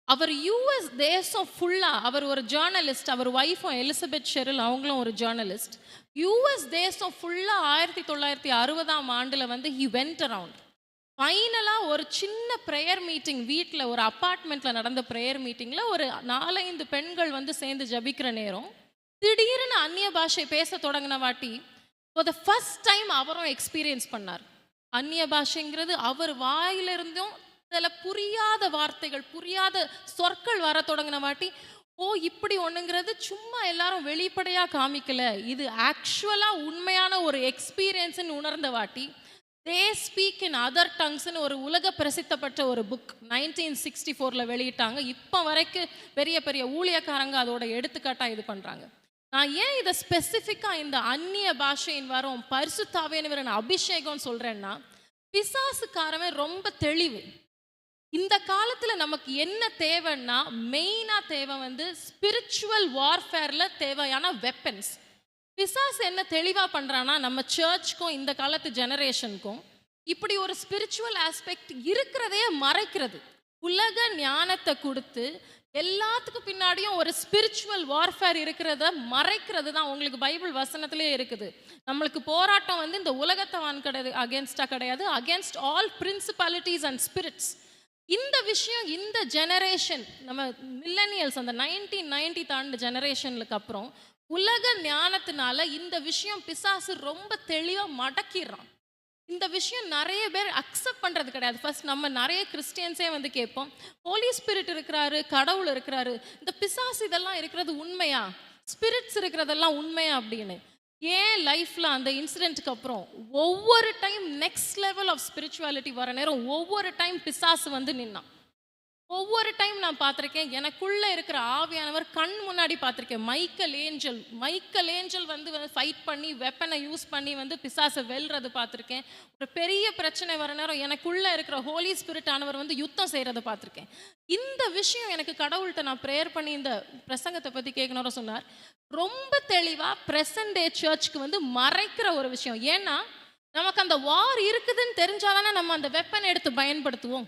அவர் யூஎஸ் தேசம் ஃபுல்லா, அவர் ஒரு ஜேர்னலிஸ்ட், அவர் ஒய்ஃபும் எலிசபெத் ஷெரில் அவங்களும் ஒரு ஜேர்னலிஸ்ட். யூஎஸ் தேசம் ஃபுல்லா 1960ஆம் ஆண்டுல வந்து ஹி வென்ட் அரவுண்ட். ஃபைனலா ஒரு சின்ன ப்ரேயர் மீட்டிங் வீட்டில், ஒரு அப்பார்ட்மெண்ட்ல நடந்த ப்ரேயர் மீட்டிங்ல ஒரு 4-5 பெண்கள் வந்து சேர்ந்து ஜபிக்கிற நேரம் திடீர்னு அந்நிய பாஷை பேச தொடங்கின வாட்டி ஃபார் த ஃபர்ஸ்ட் டைம் அவரும் எக்ஸ்பீரியன்ஸ் பண்ணார். அந்நிய பாஷைங்கிறது அவர் வாயிலிருந்தும் சில புரியாத வார்த்தைகள், புரியாத சொற்கள் வர தொடங்கின வாட்டி, ஓ இப்படி ஒண்ணுங்கிறது சும்மா எல்லாரும் வெளிப்படையா காமிக்கல, இது ஆக்சுவலா உண்மையான ஒரு எக்ஸ்பீரியன்ஸ்ன்னு உணர்ந்த வாட்டி தே ஸ்பீக் இன் அதர் டங்ஸ்ன்னு ஒரு உலக பிரசித்தப்பட்ட ஒரு புக் 1964ல வெளியிட்டாங்க. இப்போ வரைக்கும் பெரிய பெரிய ஊழியக்காரங்க அதோட எடுத்துக்காட்டா இது பண்றாங்க. நான் ஏன் இதை ஸ்பெசிஃபிக்கா இந்த அந்நிய பாஷையின் வரும் பரிசுத்த ஆவியானவரின் அபிஷேகம் சொல்றேன்னா, பிசாசுக்காரவன் ரொம்ப தெளிவு. இந்த காலத்துல நமக்கு என்ன தேவைன்னா, மெயினா தேவை வந்து ஸ்பிரிச்சுவல் வார்ஃபேர்ல தேவையான வெப்பன்ஸ். பிசாசு என்ன தெளிவா பண்றான்னா, நம்ம சர்ச்சுக்கும் இந்த காலத்து ஜெனரேஷனுக்கும் இப்படி ஒரு ஸ்பிரிச்சுவல் ஆஸ்பெக்ட் இருக்கிறதையே மறைக்கிறது. உலக ஞானத்தை கொடுத்து எல்லாத்துக்கும் பின்னாடியும் ஒரு ஸ்பிரிச்சுவல் வார்ஃபேர் இருக்கிறத மறைக்கிறது தான் உங்களுக்கு பைபிள் வசனத்திலே இருக்குது. நம்மளுக்கு போராட்டம் வந்து இந்த உலகத்தவான் கிடையாது, அகேன்ஸ்டா கிடையாது, against all principalities and spirits. இந்த விஷயம் இந்த ஜெனரேஷன், நம்ம மில்லனியல்ஸ், அந்த 1990 தாண்டு ஜெனரேஷனுக்கு அப்புறம் உலக ஞானத்தினால இந்த விஷயம் பிசாசு ரொம்ப தெளிவாக மடக்கிடுறான். இந்த விஷயம் நிறைய பேர் அக்செப்ட் பண்ணுறது கிடையாது. ஃபர்ஸ்ட் நம்ம நிறைய கிறிஸ்டியன்ஸே வந்து கேட்போம், ஹோலி ஸ்பிரிட் இருக்கிறாரு, கடவுள் இருக்கிறாரு, இந்த பிசாசு இதெல்லாம் இருக்கிறது உண்மையா, ஸ்பிரிட்ஸ் இருக்கிறதெல்லாம் உண்மையா அப்படின்னு. ஏன் லைஃப்பில் அந்த இன்சிடென்ட்டுக்கு அப்புறம் ஒவ்வொரு time next level of spirituality வர நேரம் ஒவ்வொரு டைம் பிசாசு வந்து நின்னான். ஒவ்வொரு டைம் நான் பார்த்துருக்கேன், எனக்குள்ளே இருக்கிற ஆவியானவர் கண் முன்னாடி பார்த்துருக்கேன். மைக்கேல் ஏஞ்சல் வந்து ஃபைட் பண்ணி வெப்பனை யூஸ் பண்ணி வந்து பிசாசை வெல்றது பார்த்துருக்கேன். ஒரு பெரிய பிரச்சனை வர நேரம் எனக்குள்ளே இருக்கிற ஹோலி ஸ்பிரிட் ஆனவர் வந்து யுத்தம் செய்கிறத பார்த்துருக்கேன். இந்த விஷயம் எனக்கு கடவுள்கிட்ட நான் ப்ரேயர் பண்ணி இந்த பிரசங்கத்தை பற்றி கேட்கணும்னு சொன்னார். ரொம்ப தெளிவாக ப்ரெசன்ட் டே சர்ச்சுக்கு வந்து மறைக்கிற ஒரு விஷயம். ஏன்னா நமக்கு அந்த வார் இருக்குதுன்னு தெரிஞ்சாதானே நம்ம அந்த வெப்பனை எடுத்து பயன்படுத்துவோம்.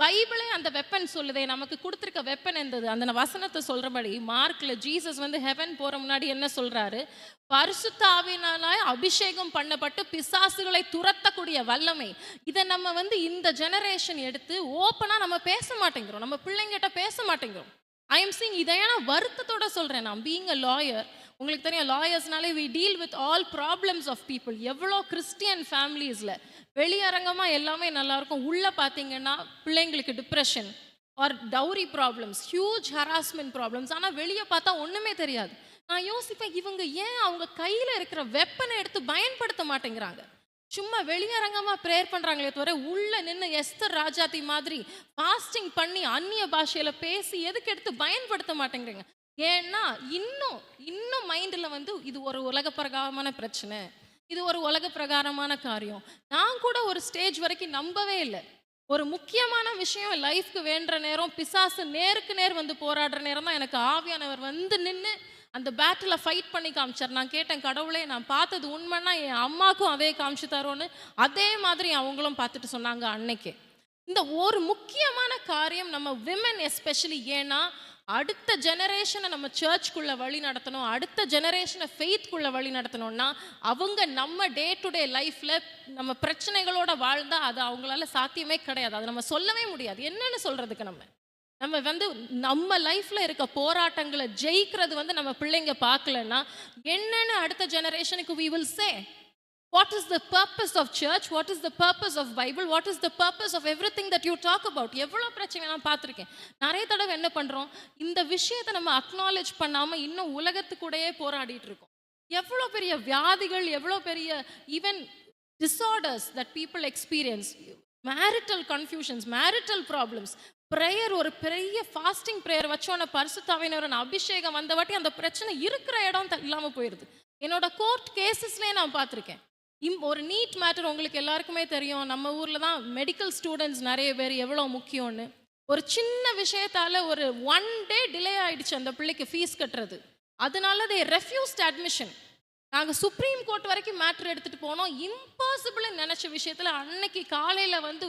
பைபிளே அந்த வெப்பன் சொல்லுதே, நமக்கு கொடுத்துருக்க வெப்பன் இருந்தது. அந்த வசனத்தை சொல்றபடி மார்க்ல ஜீசஸ் வந்து ஹெவன் போற முன்னாடி என்ன சொல்றாரு, பரிசுத்த ஆவியினால அபிஷேகம் பண்ணப்பட்டு பிசாசுகளை துரத்தக்கூடிய வல்லமை. இதை நம்ம வந்து இந்த ஜெனரேஷன் எடுத்து ஓப்பனா நம்ம பேச மாட்டேங்கிறோம், நம்ம பிள்ளைங்கிட்ட பேச மாட்டேங்கிறோம். ஐ எம் சீங், இதையான வருத்தத்தோட சொல்றேன். நான் பீயிங் அ லாயர், உங்களுக்கு தெரியும் லாயர்ஸ்னாலே we deal with all problems of people. எவ்வளோ கிறிஸ்டியன் ஃபேமிலிஸில் வெளியரங்கமாக எல்லாமே நல்லா இருக்கும், உள்ளே பார்த்தீங்கன்னா பிள்ளைங்களுக்கு depression or dowry problems, huge harassment problems. ஆனால் வெளியே பார்த்தா ஒன்றுமே தெரியாது. நான் யோசிப்பேன், இவங்க ஏன் அவங்க கையில் இருக்கிற வெப்பனை எடுத்து பயன்படுத்த மாட்டேங்கிறாங்க? சும்மா வெளியரங்கமாக ப்ரேயர் பண்ணுறாங்களே தவிர உள்ள நின்று எஸ்தர் ராஜாத்தி மாதிரி ஃபாஸ்டிங் பண்ணி அந்நிய பாஷையில் பேசி எதுக்கு எடுத்து பயன்படுத்த மாட்டேங்கிறீங்க? ஏன்னா இன்னும் மைண்டில் வந்து இது ஒரு உலக பிரகாரமான பிரச்சனை, இது ஒரு உலக பிரகாரமான காரியம். நான் கூட ஒரு ஸ்டேஜ் வரைக்கும் நம்பவே இல்லை. ஒரு முக்கியமான விஷயம் லைஃப்க்கு வேண்ட நேரம் பிசாசு நேருக்கு நேர் வந்து போராடுற நேரம் தான் எனக்கு ஆவியானவர் வந்து நின்று அந்த பேட்டில் ஃபைட் பண்ணி காமிச்சார். நான் கேட்டேன், கடவுளே நான் பார்த்தது உண்மைன்னா என் அம்மாக்கும் அதே காமிச்சு தரோன்னு. அதே மாதிரி அவங்களும் பார்த்துட்டு சொன்னாங்க அன்னைக்கு. இந்த ஒரு முக்கியமான காரியம் நம்ம விமன் எஸ்பெஷலி, ஏன்னா அடுத்த ஜெனரேஷனை நம்ம சர்ச்சுக்குள்ளே வழி நடத்தணும், அடுத்த ஜெனரேஷனை ஃபெய்த்குள்ளே வழி நடத்தணும்னா அவங்க நம்ம டே டு டே லைஃப்பில் நம்ம பிரச்சனைகளோட வாழ்ந்தால் அது அவங்களால சாத்தியமே கிடையாது. அது நம்ம சொல்லவே முடியாது. என்னன்னு சொல்கிறதுக்கு நம்ம வந்து நம்ம லைஃப்பில் இருக்க போராட்டங்களை ஜெயிக்கிறது வந்து நம்ம பிள்ளைங்க பார்க்கலன்னா என்னன்னு அடுத்த ஜெனரேஷனுக்கு we will say. What is the purpose of church? What is the purpose of Bible? What is the purpose of everything that you talk about? எவ்வளோ பிரச்சனை நான் பார்த்துருக்கேன். நிறைய தடவை என்ன பண்ணுறோம், இந்த விஷயத்தை நம்ம அக்னாலேஜ் பண்ணாமல் இன்னும் உலகத்துக்கூடையே போராடிட்டு இருக்கோம். எவ்வளோ பெரிய வியாதிகள், எவ்வளோ பெரிய even disorders that people experience, marital confusions, marital problems, prayer ஒரு பெரிய ஃபாஸ்டிங் ப்ரேயர் வச்சோன்ன பரிசுத்தாவியினர் அபிஷேகம் வந்த வாட்டி அந்த பிரச்சனை இருக்கிற இடம் இல்லாம போயிடுது. என்னோட கோர்ட் கேசஸ்லயே நான் பார்த்துருக்கேன். ஒரு நீட் மேட்டர் உங்களுக்கு எல்லாருக்குமே தெரியும். நம்ம ஊர்ல தான் மெடிக்கல் ஸ்டூடெண்ட்ஸ் நிறைய பேர் எவ்வளோ முக்கியம்னு. ஒரு சின்ன விஷயத்தால ஒரு 1 டே டிலே ஆயிடுச்சு அந்த பிள்ளைக்கு ஃபீஸ் கட்டுறது. அதனால தே ரெஃப்யூஸ்ட் அட்மிஷன். நாங்கள் சுப்ரீம் கோர்ட் வரைக்கும் மேட்ரு எடுத்துட்டு போனோம். இம்பாசிபிள்னு நினைச்ச விஷயத்துல அன்னைக்கு காலையில வந்து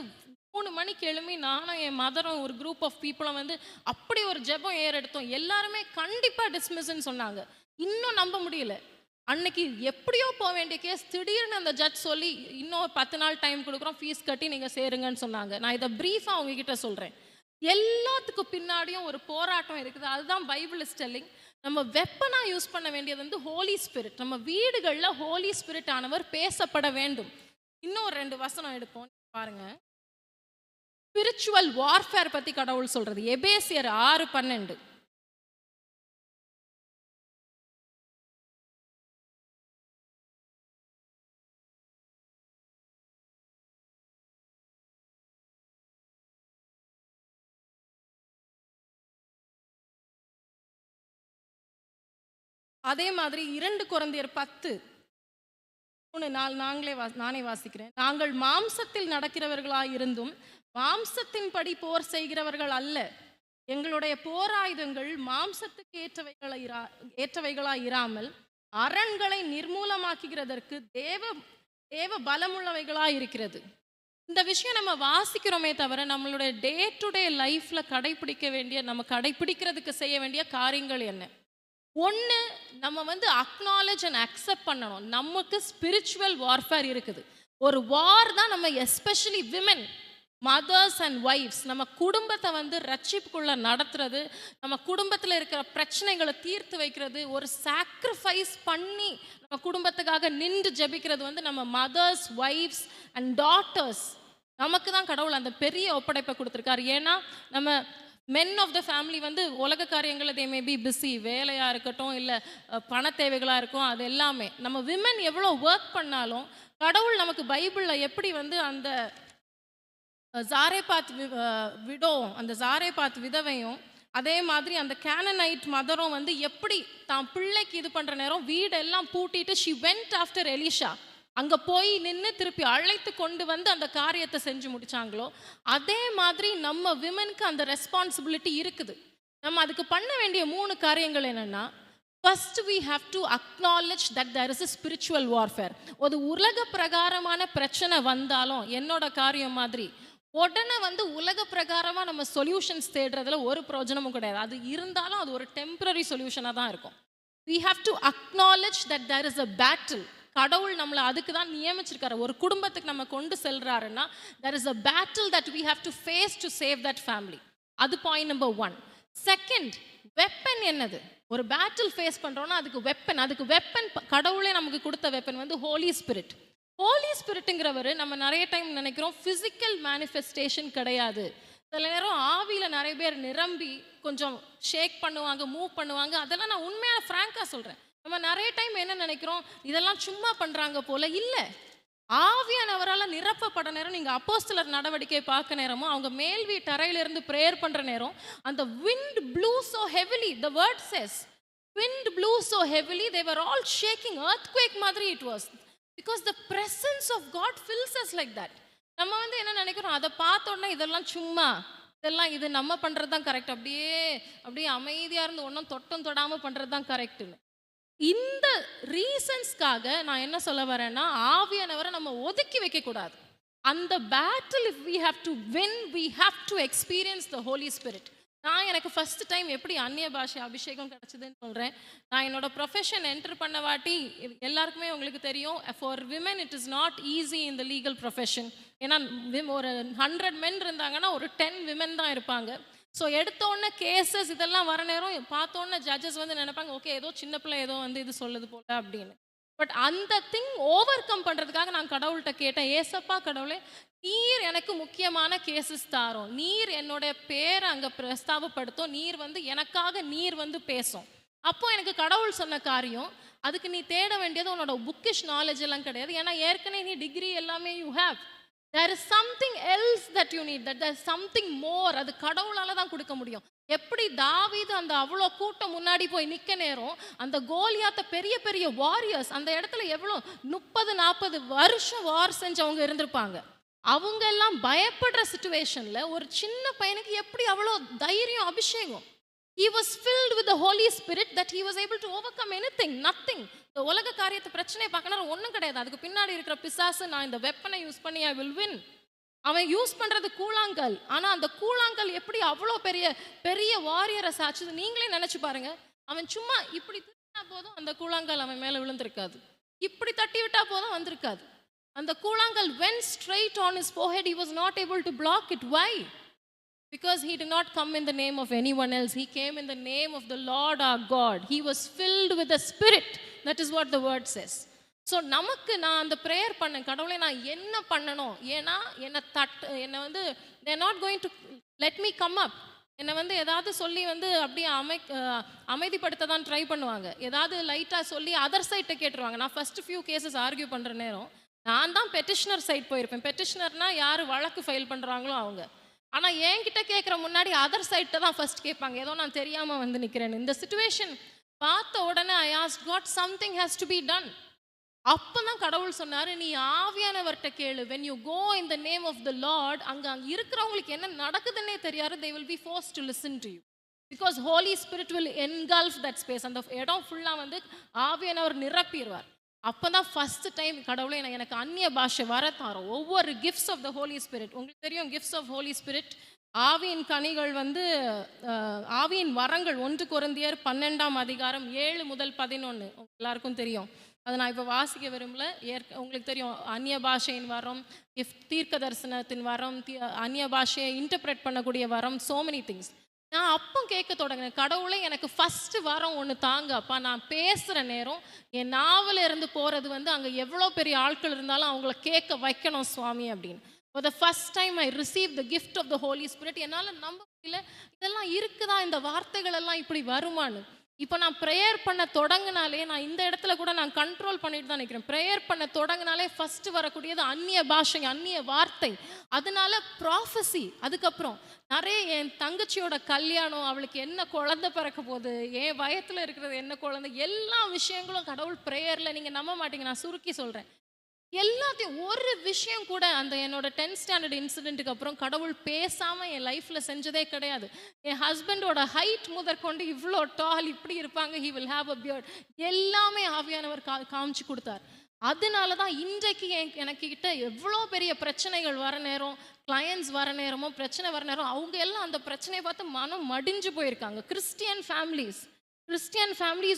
3 மணிக்கு எழும்பி நானும் என் மதரும் ஒரு குரூப் ஆஃப் பீப்புளும் வந்து அப்படி ஒரு ஜெபம் ஏறெடுத்தோம். எல்லாருமே கண்டிப்பா டிஸ்மிஸ்ன்னு சொன்னாங்க. இன்னும் நம்ப முடியல. அன்னைக்கு எப்படியோ போக வேண்டிய கேஸ் திடீர்னு அந்த ஜட்ஜ் சொல்லி இன்னும் 10 நாள் டைம் கொடுக்குறோம், ஃபீஸ் கட்டி நீங்க சேருங்கன்னு சொன்னாங்க. நான் இதை பிரீஃபா உங்ககிட்ட சொல்றேன். எல்லாத்துக்கும் பின்னாடியும் ஒரு போராட்டம் இருக்குது. அதுதான் பைபிள் இஸ் டெல்லிங். நம்ம வெப்பனா யூஸ் பண்ண வேண்டியது வந்து ஹோலி ஸ்பிரிட். நம்ம வீடுகளில் ஹோலி ஸ்பிரிட் ஆனவர் பேசப்பட வேண்டும். இன்னும் 2 வசனம் எடுப்போம் பாருங்க. ஸ்பிரிச்சுவல் வார்ஃபேர் பத்தி கடவுள் சொல்றது எபேசியர் 6:12. அதே மாதிரி 2 கொரிந்தியர் 10:3 நானே வாசிக்கிறேன். நாங்கள் மாம்சத்தில் நடக்கிறவர்களாய் இருந்தும் மாம்சத்தின்படி போர் செய்கிறவர்கள் அல்ல. எங்களுடைய போராயுதங்கள் மாம்சத்துக்கு ஏற்றவைகளாய் இராமல் அரண்களை நிர்மூலமாக்குகிறதற்கு தேவ பலமுள்ளவைகளாய் இருக்கிறது. இந்த விஷயம் நம்ம வாசிக்கிறோமே தவிர நம்மளுடைய டே டு டே லைஃப்ல கடைபிடிக்க வேண்டிய, நம்ம கடைபிடிக்கிறதுக்கு செய்ய வேண்டிய காரியங்கள் என்ன? ஒன்று, நம்ம வந்து அக்னாலேஜ் அண்ட் அக்செப்ட் பண்ணணும். நமக்கு ஸ்பிரிச்சுவல் வார்ஃபேர் இருக்குது. ஒரு வார் தான் நம்ம especially women, mothers and wives, நம்ம குடும்பத்தை வந்து ரட்சிப்புக்குள்ள நடத்துறது, நம்ம குடும்பத்தில் இருக்கிற பிரச்சனைகளை தீர்த்து வைக்கிறது, ஒரு சாக்ரிஃபைஸ் பண்ணி நம்ம குடும்பத்துக்காக நின்று ஜெபிக்கிறது வந்து நம்ம மதர்ஸ், ஒய்ஃப்ஸ் அண்ட் டாட்டர்ஸ். நமக்கு தான் கடவுள் அந்த பெரிய ஒப்படைப்பை கொடுத்துருக்காரு. ஏன்னா நம்ம மென் ஆஃப் த ஃபேமிலி வந்து உலக காரியங்களை தே மே பி பிஸி, வேலையாக இருக்கட்டும் இல்லை பண தேவைகளாக இருக்கும், அது எல்லாமே. நம்ம விமன் எவ்வளோ ஒர்க் பண்ணாலும் கடவுள் நமக்கு பைபிளில் எப்படி வந்து அந்த ஜாரேபாத் அந்த ஜாரேபாத் விதவையும் அதே மாதிரி அந்த கேனனைட் மதரும் வந்து எப்படி தான் பிள்ளைக்கு இது பண்ணுற நேரம் வீடெல்லாம் பூட்டிட்டு ஷி வெண்ட் ஆஃப்டர் எலிஷா, அங்கே போய் நின்று திருப்பி அழைத்து கொண்டு வந்து அந்த காரியத்தை செஞ்சு முடிச்சாங்களோ, அதே மாதிரி நம்ம விமனுக்கு அந்த ரெஸ்பான்சிபிலிட்டி இருக்குது. நம்ம அதுக்கு பண்ண வேண்டிய 3 காரியங்கள் என்னென்னா, first we have to acknowledge that there is a spiritual warfare. ஒரு உலக பிரகாரமான பிரச்சனை வந்தாலும் என்னோட காரியம் மாதிரி உடனே வந்து உலக பிரகாரமாக நம்ம சொல்யூஷன்ஸ் தேடுறதுல ஒரு பிரயோஜனமும் கிடையாது. அது இருந்தாலும் அது ஒரு டெம்பரரி சொல்யூஷனாக தான் இருக்கும். we have to acknowledge that there is a battle. கடவுள் நம்மளை அதுக்கு தான் நியமிச்சிருக்காரு. ஒரு குடும்பத்துக்கு நம்ம கொண்டு செல்றாருன்னா there is a battle that we have to face to save that family. அது பாயிண்ட் நம்பர் 1. செகண்ட், வெப்பன் என்னது? ஒரு பேட்டில் ஃபேஸ் பண்றோம்னா அதுக்கு வெப்பன் கடவுளே நமக்கு கொடுத்த வெப்பன் வந்து ஹோலி ஸ்பிரிட். ஹோலி ஸ்பிரிட்டுங்கிறவர் நம்ம நிறைய டைம் நினைக்கிறோம் ஃபிசிக்கல் மேனிஃபெஸ்டேஷன் கிடையாது. சில நேரம் ஆவியில் நிறைய பேர் நிரம்பி கொஞ்சம் ஷேக் பண்ணுவாங்க, மூவ் பண்ணுவாங்க. அதெல்லாம் நான் உண்மையான ஃப்ராங்காக சொல்கிறேன். நம்ம நிறைய டைம் என்ன நினைக்கிறோம், இதெல்லாம் சும்மா பண்ணுறாங்க போல. இல்லை, ஆவியானவரால் நிரப்பப்பட நேரம், நீங்கள் அப்போஸ்தலர் நடவடிக்கை பார்க்க நேரமும் அவங்க மேல் வீட்டு அறையிலிருந்து ப்ரேயர் பண்ணுற நேரம் அந்த wind blew so heavily, the word says wind blew so heavily they were all shaking, earthquake மாதிரி it was, because the presence of God fills us like that. நம்ம வந்து என்ன நினைக்கிறோம், அதை பார்த்தோன்னா இதெல்லாம் சும்மா, இது நம்ம பண்ணுறது தான் கரெக்ட், அப்படியே அமைதியாக இருந்து ஒன்றும் தொட்டும் தொடாமல் பண்ணுறது தான் கரெக்டுன்னு. இந்த ரீசன்ஸ்க்காக நான் என்ன சொல்ல வரேன்னா, ஆவியானவரை நம்ம ஒதுக்கி வைக்கக்கூடாது. அந்த battle if we have to win, we have to experience the Holy Spirit. நான் எனக்கு ஃபர்ஸ்ட் டைம் எப்படி அந்நிய பாஷை அபிஷேகம் கிடச்சிதுன்னு சொல்கிறேன். நான் என்னோட ப்ரொஃபஷன் என்டர் பண்ண வாட்டி எல்லாருக்குமே உங்களுக்கு தெரியும், for women it is not easy in the legal profession. ஏன்னா ஒரு 100 men இருந்தாங்கன்னா ஒரு 10 women தான் இருப்பாங்க. ஸோ எடுத்தோடனே கேசஸ் இதெல்லாம் வர நேரம் பார்த்தோன்னே ஜட்ஜஸ் வந்து நினைப்பாங்க, ஓகே ஏதோ சின்ன பிள்ளை ஏதோ வந்து இது சொல்லுது போல அப்படின்னு. பட் அந்த திங் ஓவர் கம் பண்ணுறதுக்காக நான் கடவுள்கிட்ட கேட்டேன், ஏசப்பா கடவுளே, நீர் எனக்கு முக்கியமான கேசஸ் தாரோம், நீர் என்னோட பேரை அங்கே பிரஸ்தாபப்படுத்தும், நீர் வந்து எனக்காக நீர் வந்து பேசும். அப்போ எனக்கு கடவுள் சொன்ன காரியம், அதுக்கு நீ தேட வேண்டியது உன்னோட புக்கிஷ் நாலேஜ் எல்லாம் கிடையாது. ஏன்னா ஏற்கனவே நீ டிகிரி எல்லாமே you have. There is something else that you need, that there's something more. அது கடவுளால தான் கொடுக்க முடியும். எப்படி தாவீது அந்த அவ்வளோ கூட்டம் முன்னாடி போய் நிக்க நேரம், அந்த கோலியாத்த பெரிய பெரிய வாரியர்ஸ் அந்த இடத்துல எவ்வளோ 30-40 வருஷம் வார் செஞ்சவங்க இருந்திருப்பாங்க. அவங்க எல்லாம் பயப்படுற சிச்சுவேஷன்ல ஒரு சின்ன பையனுக்கு எப்படி அவ்வளோ தைரியம், அபிஷேகம். He was filled with the Holy Spirit that he was able to overcome anything, nothing. இந்த உலக காரியத்தை பிரச்சனையை பார்க்கணும் ஒன்றும் கிடையாது. அதுக்கு பின்னாடி இருக்கிற பிசாசு, நான் இந்த வெப்பனை யூஸ் பண்ணி ஐ வில் வின். அவன் யூஸ் பண்றது கூழாங்கல். ஆனா அந்த கூழாங்கல் எப்படி அவ்வளோ பெரிய பெரிய வாரியரை சாச்சுது நீங்களே நினைச்சு பாருங்க. அவன் சும்மா இப்படி தட்டினா போதும் அந்த கூழாங்கல் அவன் மேல விழுந்திருக்காது. இப்படி தட்டி விட்டா போதும் வந்திருக்காது. அந்த கூழாங்கல் went straight on his forehead. He was not able to block it. Why? Because he did not come in the name of anyone else. He came in the name of the Lord our God. He was filled with the Spirit. That is what the word says. So நமக்கு நான் அந்த prayer பண்ணேன், கடவுளை நான் என்ன பண்ணணும், ஏன்னா என்னை வந்து தேர் not going to let me come up. என்னை வந்து ஏதாவது சொல்லி வந்து அப்படியே அமைதிப்படுத்த தான் ட்ரை பண்ணுவாங்க. ஏதாவது லைட்டாக சொல்லி அதர் சைட்டை கேட்டுருவாங்க. நான் ஃபஸ்ட்டு ஃபியூ கேசஸ் ஆர்கியூ பண்ணுற நேரம் நான் தான் பெட்டிஷனர் சைட் போயிருப்பேன். பெட்டிஷனர்னா யார் வழக்கு ஃபைல் பண்ணுறாங்களோ அவங்க. ஆனால் என்கிட்ட கேட்குற முன்னாடி அதர் சைட்டை தான் ஃபஸ்ட் கேட்பாங்க. ஏதோ நான் தெரியாமல் வந்து நிற்கிறேன்னு. இந்த சிச்சுவேஷன் பார்த்த உடனே I ask God, something has to be done. அப்போ தான் கடவுள் சொன்னார், நீ ஆவியானவர்கிட்ட கேளு. when you go in the name of the Lord, அங்கே இருக்கிறவங்களுக்கு என்ன நடக்குதுன்னே தெரியாது. they will be forced to listen to you because Holy Spirit will engulf that space. அந்த இடம் ஃபுல்லாக வந்து ஆவியானவர் நிரப்பிடுவார். அப்போ தான் ஃபஸ்ட்டு டைம் கடவுளை எனக்கு அந்நிய பாஷை வர தாரோம். ஒவ்வொரு gifts of the holy spirit, உங்களுக்கு தெரியும் கிஃப்ட்ஸ் ஆஃப் ஹோலி ஸ்பிரிட், ஆவியின் கனிகள் வந்து ஆவியின் வரங்கள் 1 கொரிந்தியர் 12ஆம் அதிகாரம் 7-11 எல்லாருக்கும் தெரியும். அதை நான் இப்போ வாசிக்க விரும்பல. உங்களுக்கு தெரியும் அந்நிய பாஷையின் வரம், தீர்க்க தரிசனத்தின் வரம், அந்நிய பாஷையை இன்டர்பிரேட் பண்ணக்கூடிய வரம், சோ மெனி திங்ஸ். நான் அப்போ கேட்க தொடங்கினேன், கடவுளை எனக்கு ஃபஸ்ட்டு வரம் ஒன்று தாங்க அப்பா. நான் பேசுகிற நேரம் என் நாவல இருந்து போகிறது வந்து அங்கே எவ்வளோ பெரிய ஆட்கள் இருந்தாலும் அவங்கள கேட்க வைக்கணும் சுவாமி அப்படின்னு. For the first time I received the gift of the Holy Spirit. என்னால் நம்ப முடியல, இதெல்லாம் இருக்குதா, இந்த வார்த்தைகள் எல்லாம் இப்படி வருமானு. இப்போ நான் ப்ரேயர் பண்ண தொடங்கினாலே, நான் இந்த இடத்துல கூட நான் கண்ட்ரோல் பண்ணிட்டு தான் நிற்கிறேன். ப்ரேயர் பண்ண தொடங்கினாலே ஃபஸ்ட்டு வரக்கூடியது அந்நிய பாஷை, அந்நிய வார்த்தை. அதனால ப்ராஃபஸி. அதுக்கப்புறம் நிறைய என் தங்கச்சியோட கல்யாணம், அவளுக்கு என்ன குழந்தை பிறக்க போகுது, என் வயத்தில் இருக்கிறது என்ன குழந்தை, எல்லா விஷயங்களும் கடவுள் ப்ரேயரில், நீங்கள் நம்ப மாட்டீங்க, நான் சுருக்கி சொல்கிறேன், எல்லாத்தையும் ஒரு விஷயம் கூட அந்த என்னோட 10th ஸ்டாண்டர்ட் இன்சிடென்ட்டுக்கு அப்புறம் கடவுள் பேசாமல் என் லைஃப்பில் செஞ்சதே கிடையாது. என் ஹஸ்பண்டோட ஹைட் முதற்கொண்டு இவ்வளோ டால் இப்படி இருப்பாங்க, he will have a beard, எல்லாமே ஆவியானவர் காமிச்சு கொடுத்தார். அதனால தான் இன்றைக்கு எனக்கு கிட்ட எவ்வளோ பெரிய பிரச்சனைகள் வர நேரம், கிளையன்ஸ் வர நேரமோ பிரச்சனை வர நேரம், அவங்க எல்லாம் அந்த பிரச்சனையை பார்த்து மனம் மடிஞ்சு போயிருக்காங்க. Christian families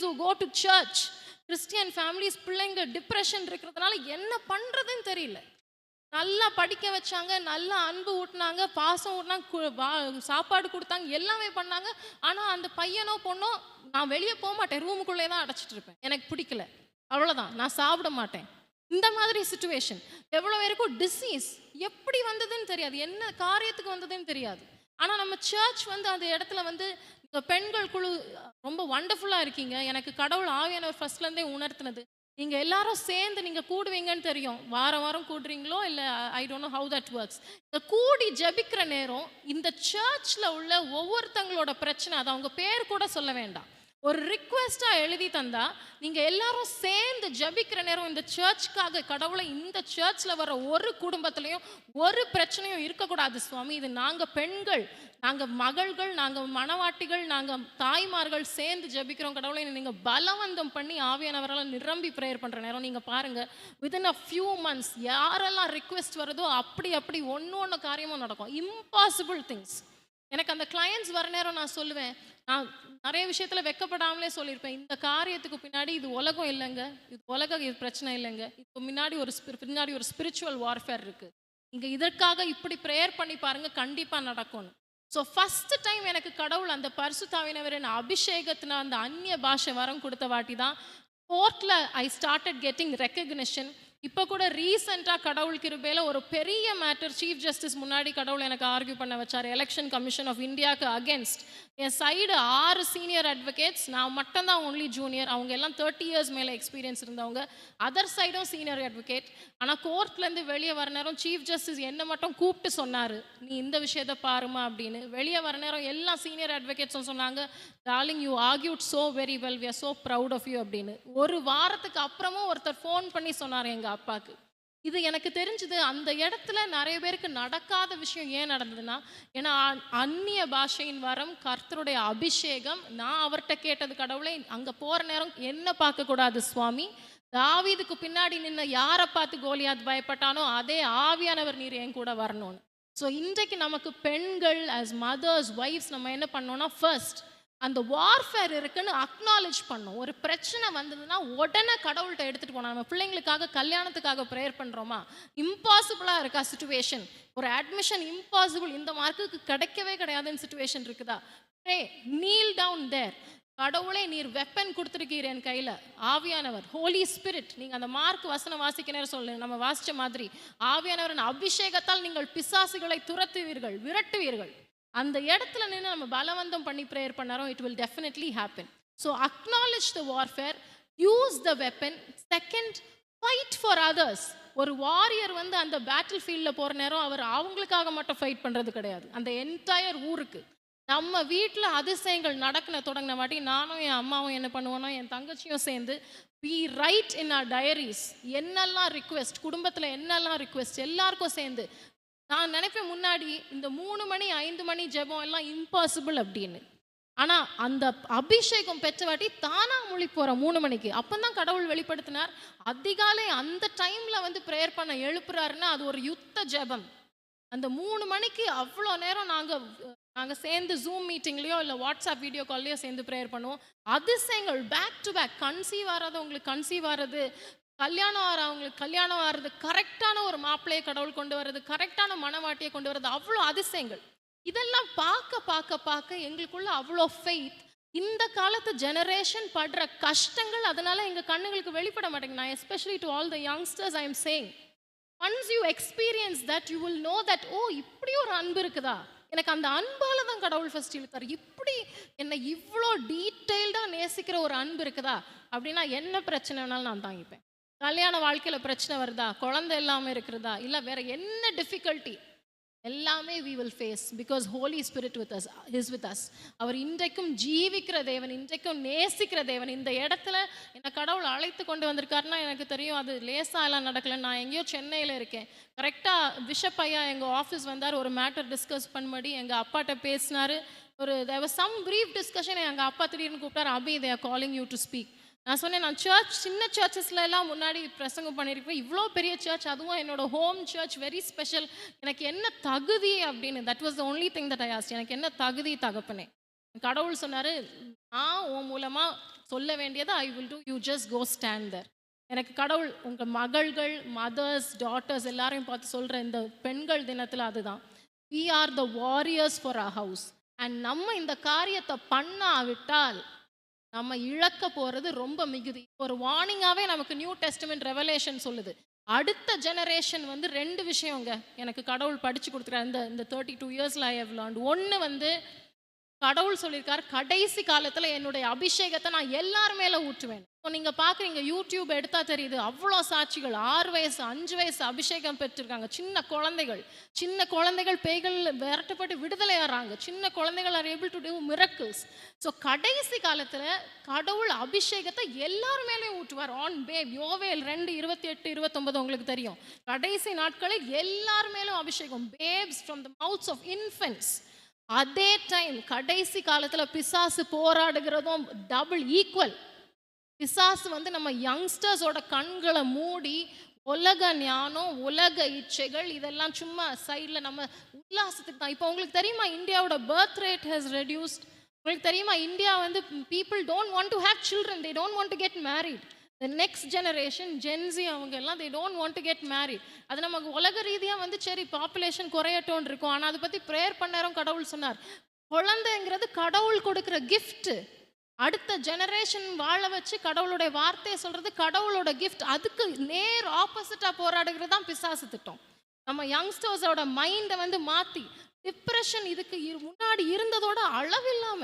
who go to church, Christian families, பிள்ளைங்க டிப்ரெஷன் இருக்கிறதுனால என்ன பண்ணுறதுன்னு தெரியல. நல்லா படிக்க வச்சாங்க, நல்லா அன்பு ஊட்டினாங்க, பாசம் ஊட்டினாங்க, சாப்பாடு கொடுத்தாங்க, எல்லாமே பண்ணாங்க. ஆனால் அந்த பையனோ பொண்ணோ, நான் வெளியே போக மாட்டேன், ரூமுக்குள்ளே தான் அடைச்சிட்டு இருப்பேன், எனக்கு பிடிக்கல, அவ்வளோதான், நான் சாப்பிட மாட்டேன். இந்த மாதிரி சிச்சுவேஷன். எவ்வளோ பேருக்கும் டிசீஸ் எப்படி வந்ததுன்னு தெரியாது, என்ன காரியத்துக்கு வந்ததுன்னு தெரியாது. ஆனால் நம்ம சர்ச் வந்து அந்த இடத்துல வந்து பெண்கள் குழு ரொம்ப வண்டர்ஃபுல்லாக இருக்கீங்க. எனக்கு கடவுள் ஆவியானவர் ஃபர்ஸ்ட்லேருந்தே உணர்த்தினது, நீங்கள் எல்லாரும் சேர்ந்து நீங்கள் கூடுவீங்கன்னு தெரியும். வாரம் வாரம் கூடுறீங்களோ இல்லை, I don't know how that works. இந்த கூடி ஜபிக்கிற நேரம் இந்த சர்ச்சில் உள்ள ஒவ்வொருத்தங்களோட பிரச்சனை, அதை அவங்க பேர் கூட சொல்ல வேண்டாம், ஒரு ரிக்வெஸ்டாக எழுதி தந்தா, நீங்கள் எல்லாரும் சேர்ந்து ஜபிக்கிற நேரம் இந்த சர்ச்சுக்காக, கடவுளை இந்த சர்ச்சில் வர ஒரு குடும்பத்துலேயும் ஒரு பிரச்சனையும் இருக்கக்கூடாது சுவாமி, இது நாங்கள் பெண்கள், நாங்கள் மகள்கள், நாங்கள் மணவாட்டிகள், நாங்கள் தாய்மார்கள் சேர்ந்து ஜபிக்கிறோம், கடவுளை நீங்கள் பலவந்தம் பண்ணி ஆவியானவரால் நிரம்பி ப்ரேயர் பண்ணுற நேரம் நீங்கள் பாருங்கள், வித்தின் அ ஃபியூ மந்த்ஸ் யாரெல்லாம் ரிக்வெஸ்ட் வருதோ அப்படி ஒன்று காரியமும் நடக்கும். Impossible things. எனக்கு அந்த கிளையன்ஸ் வர நேரம் நான் சொல்லுவேன், நான் நிறைய விஷயத்தில் வெக்கப்படாமலே சொல்லியிருப்பேன், இந்த காரியத்துக்கு பின்னாடி இது உலகம் இல்லைங்க, இது உலக பிரச்சனை இல்லைங்க, இப்போ பின்னாடி ஒரு ஸ்பிரிச்சுவல் வார்ஃபேர் இருக்குது, இங்கே இதற்காக இப்படி ப்ரேயர் பண்ணி பாருங்கள், கண்டிப்பாக நடக்கும்னு. ஸோ ஃபஸ்ட்டு டைம் எனக்கு கடவுள் அந்த பரிசுத்தாவினவரின் அபிஷேகத்தின அந்த அந்நிய பாஷை வரம் கொடுத்த வாட்டி தான் கோர்ட்டில் ஐ ஸ்டார்டட் கெட்டிங் ரெக்கக்னிஷன். இப்போ கூட ரீசெண்டாக கடவுள் கிருபையில் ஒரு பெரிய மேட்டர், சீஃப் ஜஸ்டிஸ் முன்னாடி கடவுள் எனக்கு ஆர்கியூ பண்ண வச்சார், எலெக்ஷன் கமிஷன் ஆஃப் இந்தியாவுக்கு அகேன்ஸ்ட். என் சைடு 6 சீனியர் அட்வொகேட்ஸ், நான் மட்டும்தான் ஒன்லி ஜூனியர். அவங்க எல்லாம் 30 இயர்ஸ் மேலே எக்ஸ்பீரியன்ஸ் இருந்தவங்க. அதர் சைடும் சீனியர் அட்வொகேட். ஆனால் கோர்ட்லேருந்து வெளியே வர நேரம் சீஃப் ஜஸ்டிஸ் என்னை மட்டும் கூப்பிட்டு சொன்னார், நீ இந்த விஷயத்த பாருமா அப்படின்னு. வெளியே வர நேரம் எல்லா சீனியர் அட்வொகேட்ஸும் சொன்னாங்க, darling you argued so very well, we are so proud of you அப்படின்னு. ஒரு வாரத்துக்கு அப்புறமும் ஒருத்தர் ஃபோன் பண்ணி சொன்னார் எங்கள் அப்பாவுக்கு. இது எனக்கு தெரிஞ்சது அந்த இடத்துல நிறைய பேருக்கு நடக்காத விஷயம் ஏன் நடந்ததுன்னா, ஏன்னா அந்நிய பாஷையின் வரம், கர்த்தருடைய அபிஷேகம். நான் அவர்கிட்ட கேட்டது, கடவுளை அங்கே போகிற நேரம் என்ன பார்க்கக்கூடாது சுவாமி, தாவீதுக்கு பின்னாடி நின்று யாரை பார்த்து கோலியாத் பயப்பட்டானோ அதே ஆவியானவர் நீர் என் கூட வரணும்னு. ஸோ இன்றைக்கு நமக்கு பெண்கள் ஆஸ் மதர்ஸ், ஒய்ஃப்ஸ் நம்ம என்ன பண்ணோம்னா, ஃபர்ஸ்ட் அந்த வார்ஃபேர் இருக்குன்னு அக்னாலேஜ் பண்ணோம். ஒரு பிரச்சனை வந்ததுன்னா உடனே கடவுள்கிட்ட எடுத்துகிட்டு போனோம். நம்ம பிள்ளைங்களுக்காக கல்யாணத்துக்காக ப்ரேயர் பண்ணுறோமா, இம்பாசிபிளாக இருக்கா சுச்சுவேஷன், ஒரு அட்மிஷன் இம்பாசிபிள், இந்த மார்க்குக்கு கிடைக்கவே கிடையாதுன்னு சுச்சுவேஷன் இருக்குதா, ப்ரே, நீல் டவுன் தேர். கடவுளே நீர் வெப்பன் கொடுத்துருக்கீர் என் கையில், ஆவியானவர், ஹோலி ஸ்பிரிட். நீங்கள் அந்த மார்க் வசனம் வாசிக்க நேரம் சொல்லு, நம்ம வாசித்த மாதிரி ஆவியானவரின் அபிஷேகத்தால் நீங்கள் பிசாசுகளை துரத்துவீர்கள், விரட்டுவீர்கள். அந்த இடத்துல நின்று நம்ம பலவந்தம் பண்ணி ப்ரேயர் பண்ணாரோம், it will definitely happen. So acknowledge the warfare, use the weapon. Second, fight for others. ஒரு வாரியர் வந்து அந்த பேட்டில் ஃபீல்டில் போகிற நேரம் அவர் அவங்களுக்காக மட்டும் ஃபைட் பண்ணுறது கிடையாது, அந்த என்டையர் ஊருக்கு. நம்ம வீட்டில் அதிசயங்கள் நடக்கின தொடங்கின வாட்டி நானும் என் அம்மாவும் என்ன பண்ணுவோன்னா, என் தங்கச்சியும் சேர்ந்து we write in our diaries என்னெல்லாம் ரிக்வெஸ்ட், குடும்பத்தில் என்னெல்லாம் ரிக்வெஸ்ட், எல்லாருக்கும் சேர்ந்து. நான் நினைப்பேன் முன்னாடி இந்த 3 மணி 5 மணி ஜெபம் எல்லாம் இம்பாசிபிள் அப்படின்னு. ஆனால் அந்த அபிஷேகம் பெற்ற வாட்டி தானாக முழிப்பு போகிற 3 மணிக்கு. அப்போ தான் கடவுள் வெளிப்படுத்தினார், அதிகாலை அந்த டைமில் வந்து ப்ரேயர் பண்ண எழுப்புறாருன்னா அது ஒரு யுத்த ஜெபம். அந்த 3 மணிக்கு அவ்வளோ நேரம் நாங்கள் சேர்ந்து ஜூம் மீட்டிங்லேயோ இல்லை வாட்ஸ்அப் வீடியோ கால்லையோ சேர்ந்து ப்ரேயர் பண்ணுவோம். அதிசயங்கள் பேக் டு பேக். கன்சீவ் ஆகிறவங்களுக்கு கன்சீவ் ஆகிறது, கல்யாணம் ஆகிறவங்களுக்கு கல்யாணம் ஆகிறது, கரெக்டான ஒரு மாப்பிள்ளையை கடவுள் கொண்டு வர்றது, கரெக்டான மனவாட்டியை கொண்டு வர்றது, அவ்வளோ அதிசயங்கள். இதெல்லாம் பார்க்க பார்க்க பார்க்க எங்களுக்குள்ள அவ்வளோ ஃபெய்த். இந்த காலத்து ஜெனரேஷன் படுற கஷ்டங்கள் அதனால எங்கள் கண்ணுங்களுக்கு வெளிப்பட மாட்டேங்குது. நான் especially to all the youngsters I am saying, once you experience that you will know that, oh இப்படி ஒரு அன்பு இருக்குதா, எனக்கு அந்த அன்பால தான் கடவுள் ஃபர்ஸ்ட் இழுத்தார், இப்படி என்னை இவ்வளோ டீட்டெயில்டாக நேசிக்கிற ஒரு அன்பு இருக்குதா அப்படின்னா என்ன பிரச்சனைனாலும் நான் தாங்கிப்பேன். கல்யாண வாழ்க்கையில் பிரச்சனை வருதா, குழந்தை இல்லாமல் இருக்கிறதா, இல்லை வேற என்ன டிஃபிகல்ட்டி, எல்லாமே we will face because Holy Spirit is with us. அவர் இன்றைக்கும் ஜீவிக்கிற தேவன், இன்றைக்கும் நேசிக்கிற தேவன். இந்த இடத்துல என்னை கடவுள் அழைத்து கொண்டு வந்திருக்காருன்னா எனக்கு தெரியும் அது லேசாக எல்லாம் நடக்கலை. நான் எங்கேயோ சென்னையில் இருக்கேன், கரெக்டாக பிஷப் ஐயா எங்கள் ஆஃபீஸ் வந்தார், ஒரு மேட்டர் டிஸ்கஸ் பண்ணும்படி எங்கள் அப்பாட்ட பேசினார். there was some brief discussion. எங்கள் அப்பா திடீர்னு கூப்பிட்டார், அபி they are calling you to speak. நான் சொன்னேன், நான் சின்ன சர்ச்சஸ்ல எல்லாம் முன்னாடி பிரசங்கம் பண்ணியிருப்பேன், இவ்வளோ பெரிய சர்ச், அதுவும் என்னோட ஹோம் சர்ச், வெரி ஸ்பெஷல், எனக்கு என்ன தகுதி அப்படின்னு. That was the only thing that I asked, எனக்கு என்ன தகுதி தகப்பனே. கடவுள் சொன்னார், நான் உன் மூலமாக சொல்ல வேண்டியதை I will do, you just go stand there. எனக்கு கடவுள் உங்கள் மகள்கள், மதர்ஸ், டாட்டர்ஸ் எல்லாரையும் பார்த்து சொல்கிற இந்த பெண்கள் தினத்தில் அதுதான், we are the warriors for our house. And நம்ம இந்த காரியத்தை பண்ணாவிட்டால் நம்ம இழக்க போகிறது ரொம்ப மிகுதி. ஒரு வார்னிங்காகவே நமக்கு நியூ டெஸ்டமெண்ட் ரெவலேஷன் சொல்லுது. அடுத்த ஜெனரேஷன் வந்து 2 விஷயங்க எனக்கு கடவுள் படித்து கொடுத்துருக்காரு இந்த 32 இயர்ஸில் ஐ ஹவ் லேர்ன்ட். ஒன்று வந்து கடவுள் சொல்லியிருக்கார், கடைசி காலத்தில் என்னுடைய அபிஷேகத்தை நான் எல்லார் மேலே ஊற்றுவேன். இப்போ நீங்கள் பார்க்குறீங்க, யூடியூப் எடுத்தால் தெரியுது, அவ்வளோ சாட்சிகள் 6 வயசு 5 வயசு அபிஷேகம் பெற்றிருக்காங்க. சின்ன குழந்தைகள் பேய்கள் விரட்டப்பட்டு விடுதலையாகிறாங்க. சின்ன குழந்தைகள் are able to do miracles. So கடைசி காலத்தில் கடவுள் அபிஷேகத்தை எல்லார் மேலேயும் ஊற்றுவார். ஆன் பேப், யோவேல் 2:28-29 உங்களுக்கு தெரியும். கடைசி நாட்களில் எல்லார் மேலும் அபிஷேகம், babes from the mouths of infants. அதே டைம் கடைசி காலத்தில் பிசாசு போராடுகிறதும் டபுள் ஈக்குவல். பிசாசு வந்து நம்ம யங்ஸ்டர்ஸோட கண்களை மூடி உலக ஞானம், உலக இச்சைகள் இதெல்லாம் சும்மா சைடில் நம்ம உல்லாசத்துக்கு தான். இப்போ உங்களுக்கு தெரியுமா இந்தியாவோட பர்த் ரேட் ஹஸ் ரெடியூஸ்ட். உங்களுக்கு தெரியுமா இந்தியா வந்து people don't want to have children, they don't want to get married. The next generation, Gen Z அவங்க எல்லாம் they don't want to get married. அது நமக்கு உலக ரீதியாக வந்து சரி பாப்புலேஷன் குறையட்டோன்னு இருக்கும். ஆனால் அதை பற்றி ப்ரேயர் பண்ணாரும். கடவுள் சொன்னார், குழந்தைங்கிறது கடவுள் கொடுக்குற கிஃப்ட். அடுத்த ஜெனரேஷன் வாழ வச்சு கடவுளுடைய வார்த்தையை சொல்கிறது கடவுளோட கிஃப்ட். அதுக்கு நேர் ஆப்போசிட்டாக போராடுகிறது தான் பிசாசு திட்டம். நம்ம யங்ஸ்டர்ஸோட மைண்டை வந்து மாற்றி டிப்ரெஷன் இதுக்கு முன்னாடி இருந்ததோட அளவில்லாம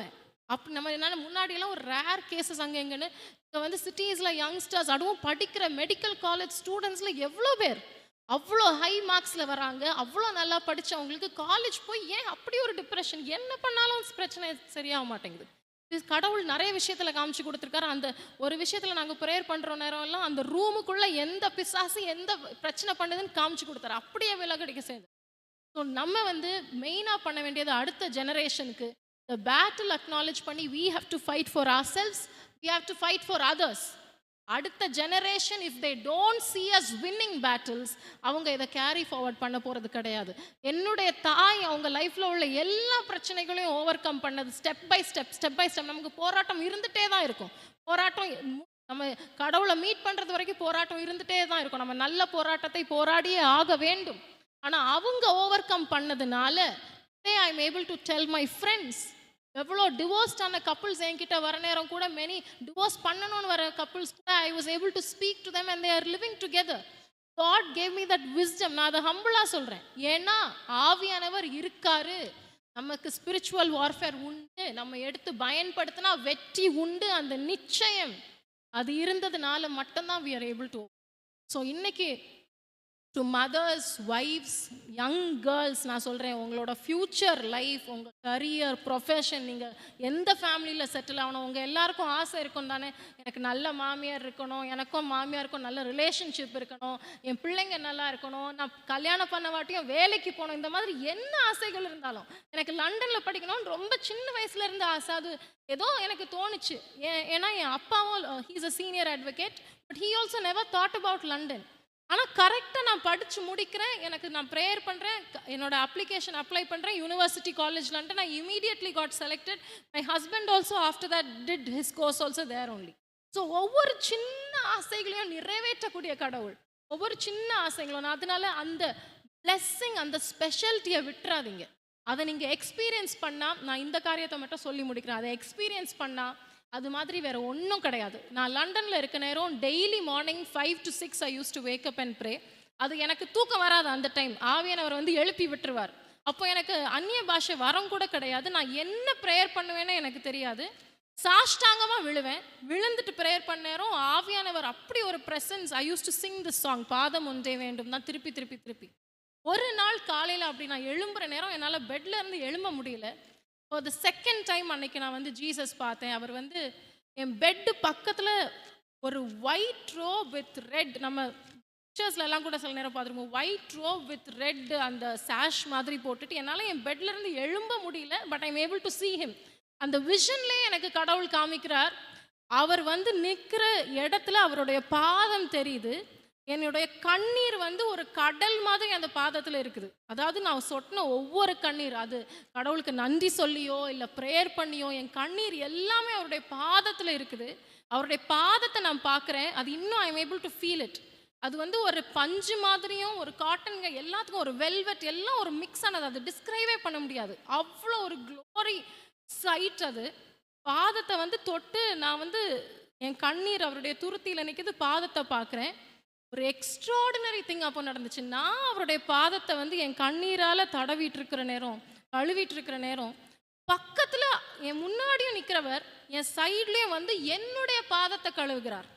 அப்படி நம்ம என்னால் முன்னாடியெல்லாம் ஒரு ரேர் கேசஸ் அங்கே எங்கன்னு இங்கே வந்து சிட்டிஸில் யங்ஸ்டர்ஸ் அதுவும் படிக்கிற மெடிக்கல் காலேஜ் ஸ்டூடெண்ட்ஸில் எவ்வளோ பேர் அவ்வளோ ஹை மார்க்ஸில் வராங்க, அவ்வளோ நல்லா படித்தவங்களுக்கு காலேஜ் போய் ஏன் அப்படி ஒரு டிப்ரெஷன், என்ன பண்ணாலும் பிரச்சனை சரியாக மாட்டேங்குது. இது கடவுள் நிறைய விஷயத்தில் காமிச்சு கொடுத்துருக்காரு. அந்த ஒரு விஷயத்தில் நாங்கள் ப்ரேயர் பண்ணுற நேரம் எல்லாம் அந்த ரூமுக்குள்ளே எந்த பிசாசு எந்த பிரச்சனை பண்ணுதுன்னு காமிச்சு கொடுத்தாரு, அப்படியே விலகடிக்க செய்யுது. ஸோ நம்ம வந்து மெயினாக பண்ண வேண்டியது அடுத்த ஜெனரேஷனுக்கு the battle acknowledge பண்ணி we have to fight for ourselves, we have to fight for others. அடுத்த generation if they don't see us winning battles அவங்க இதை கேரி ஃபார்வர்ட் பண்ண போகிறது கிடையாது. என்னுடைய தாய் அவங்க லைஃப்பில் உள்ள எல்லா பிரச்சனைகளையும் ஓவர் கம் பண்ணது ஸ்டெப் பை ஸ்டெப். நமக்கு போராட்டம் இருந்துகிட்டே தான் இருக்கும். போராட்டம் நம்ம கடவுளை மீட் பண்ணுறது வரைக்கும் போராட்டம் இருந்துகிட்டே தான் இருக்கும். நம்ம நல்ல போராட்டத்தை போராடியே ஆக வேண்டும். ஆனால் அவங்க ஓவர் கம் பண்ணதுனால today I am able to tell my friends, எவ்வளோ டிவோர்ஸ்ட் ஆன கப்புள்ஸ் என்கிட்ட வர நேரம் கூட மெனி டிவோர்ஸ் பண்ணணும்னு வர கப்புள்ஸ் கூட I was able to speak to them and they are living together. God gave me that wisdom. நான் அதை ஹம்பிளாக சொல்கிறேன். ஏன்னா ஆவியானவர் இருக்காரு, நமக்கு ஸ்பிரிச்சுவல் வார்ஃபேர் உண்டு, நம்ம எடுத்து பயன்படுத்தினா வெற்றி உண்டு. அந்த நிச்சயம் அது இருந்ததுனால மட்டும்தான் we are able to. So இன்னைக்கு to mothers, wives, young girls நான் சொல்கிறேன், உங்களோட ஃப்யூச்சர் லைஃப், உங்கள் கரியர், ப்ரொஃபஷன், நீங்கள் எந்த ஃபேமிலியில் செட்டில் ஆகணும், உங்கள் எல்லாருக்கும் ஆசை இருக்கும் தானே, எனக்கு நல்ல மாமியார் இருக்கணும், எனக்கும் மாமியாருக்கும் நல்ல ரிலேஷன்ஷிப் இருக்கணும், என் பிள்ளைங்க நல்லா இருக்கணும், நான் கல்யாணம் பண்ண வாட்டியும் வேலைக்கு போகணும், இந்த மாதிரி என்ன ஆசைகள் இருந்தாலும், எனக்கு லண்டனில் படிக்கணும்னு ரொம்ப சின்ன வயசுலேருந்து ஆசை. அது ஏதோ எனக்கு தோணுச்சு. ஏன்னா என் அப்பாவும் he's a senior advocate, but he also never thought about London. ஆனால் கரெக்டாக நான் படித்து முடிக்கிறேன், நான் ப்ரேயர் பண்ணுறேன், என்னோட அப்ளிகேஷன் அப்ளை பண்ணுறேன், University College London. I immediately got selected. My husband also after that did his course also there only. So ஒவ்வொரு சின்ன ஆசைகளையும் நிறைவேற்றக்கூடிய கடவுள், ஒவ்வொரு சின்ன ஆசைகளும். அதனால அந்த பிளெஸ்ஸிங், அந்த ஸ்பெஷாலிட்டியை விட்டுறாதீங்க. அதை நீங்கள் எக்ஸ்பீரியன்ஸ் பண்ணால், நான் இந்த காரியத்தை மட்டும் சொல்லி முடிக்கிறேன், அதை எக்ஸ்பீரியன்ஸ் பண்ணால் அது மாதிரி வேறு ஒன்றும் கிடையாது. நான் லண்டனில் இருக்க நேரம் daily morning 5 to 6 I use to wake up and pray. அது எனக்கு தூக்கம் வராது அந்த டைம், ஆவியானவர் வந்து எழுப்பி விட்டுருவார். அப்போ எனக்கு அந்நிய பாஷை வரம் கூட கிடையாது. நான் என்ன ப்ரேயர் பண்ணுவேன்னு எனக்கு தெரியாது. சாஷ்டாங்கமாக விழுவேன். விழுந்துட்டு ப்ரேயர் பண்ண நேரம் ஆவியானவர் அப்படி ஒரு presence. I use to Singh this song, பாதம் ஒன்றே வேண்டும் தான் திருப்பி. ஒரு நாள் காலையில் அப்படி நான் எழும்புற நேரம் என்னால் பெட்ல இருந்து எழும்ப முடியல. ஃபார் த செகண்ட் டைம் அன்னைக்கு நான் வந்து ஜீசஸ் பார்த்தேன். அவர் வந்து என் பெட்டு பக்கத்தில் ஒரு ஒயிட் ரோப் வித் ரெட், நம்ம பிக்சர்ஸ்ல எல்லாம் கூட சில நேரம் பார்த்துருக்கோம், ஒயிட் ரோப் வித் ரெட் அந்த சாஷ் மாதிரி போட்டுட்டு என்னால் என் பெட்ல இருந்து எழும்ப முடியல. But I'm able to see him. அந்த விஷன்லேயே எனக்கு கடவுள் காமிக்கிறார். அவர் வந்து நிற்கிற இடத்துல அவருடைய பாதம் தெரியுது. என்னுடைய கண்ணீர் வந்து ஒரு கடல் மாதிரி அந்த பாதத்தில் இருக்குது. அதாவது நான் சொட்டின ஒவ்வொரு கண்ணீர், அது கடவுளுக்கு நன்றி சொல்லியோ இல்லை ப்ரேயர் பண்ணியோ, என் கண்ணீர் எல்லாமே அவருடைய பாதத்தில் இருக்குது. அவருடைய பாதத்தை நான் பார்க்குறேன். அது இன்னும் I am able to feel it. அது வந்து ஒரு பஞ்சு மாதிரியும் ஒரு காட்டனுங்க எல்லாத்துக்கும் ஒரு வெல்வெட் எல்லாம் ஒரு மிக்ஸ் ஆனது. அது டிஸ்கிரைபே பண்ண முடியாது. அவ்வளோ ஒரு க்ளோரி சைட். அது பாதத்தை வந்து தொட்டு நான் வந்து என் கண்ணீர் அவருடைய துருத்தியில் நிற்கிது, பாதத்தை பார்க்குறேன். ஒரு எக்ஸ்ட்ராடினரி திங் அப்போ நடந்துச்சு. நான் அவருடைய பாதத்தை வந்து என் கண்ணீரால் தடவிட்டு இருக்கிற நேரம், கழுவிட்டு இருக்கிற நேரம், பக்கத்தில் என் முன்னாடியும் நிற்கிறவர் என் சைட்லேயும் வந்து என்னுடைய பாதத்தை கழுவுகிறார்.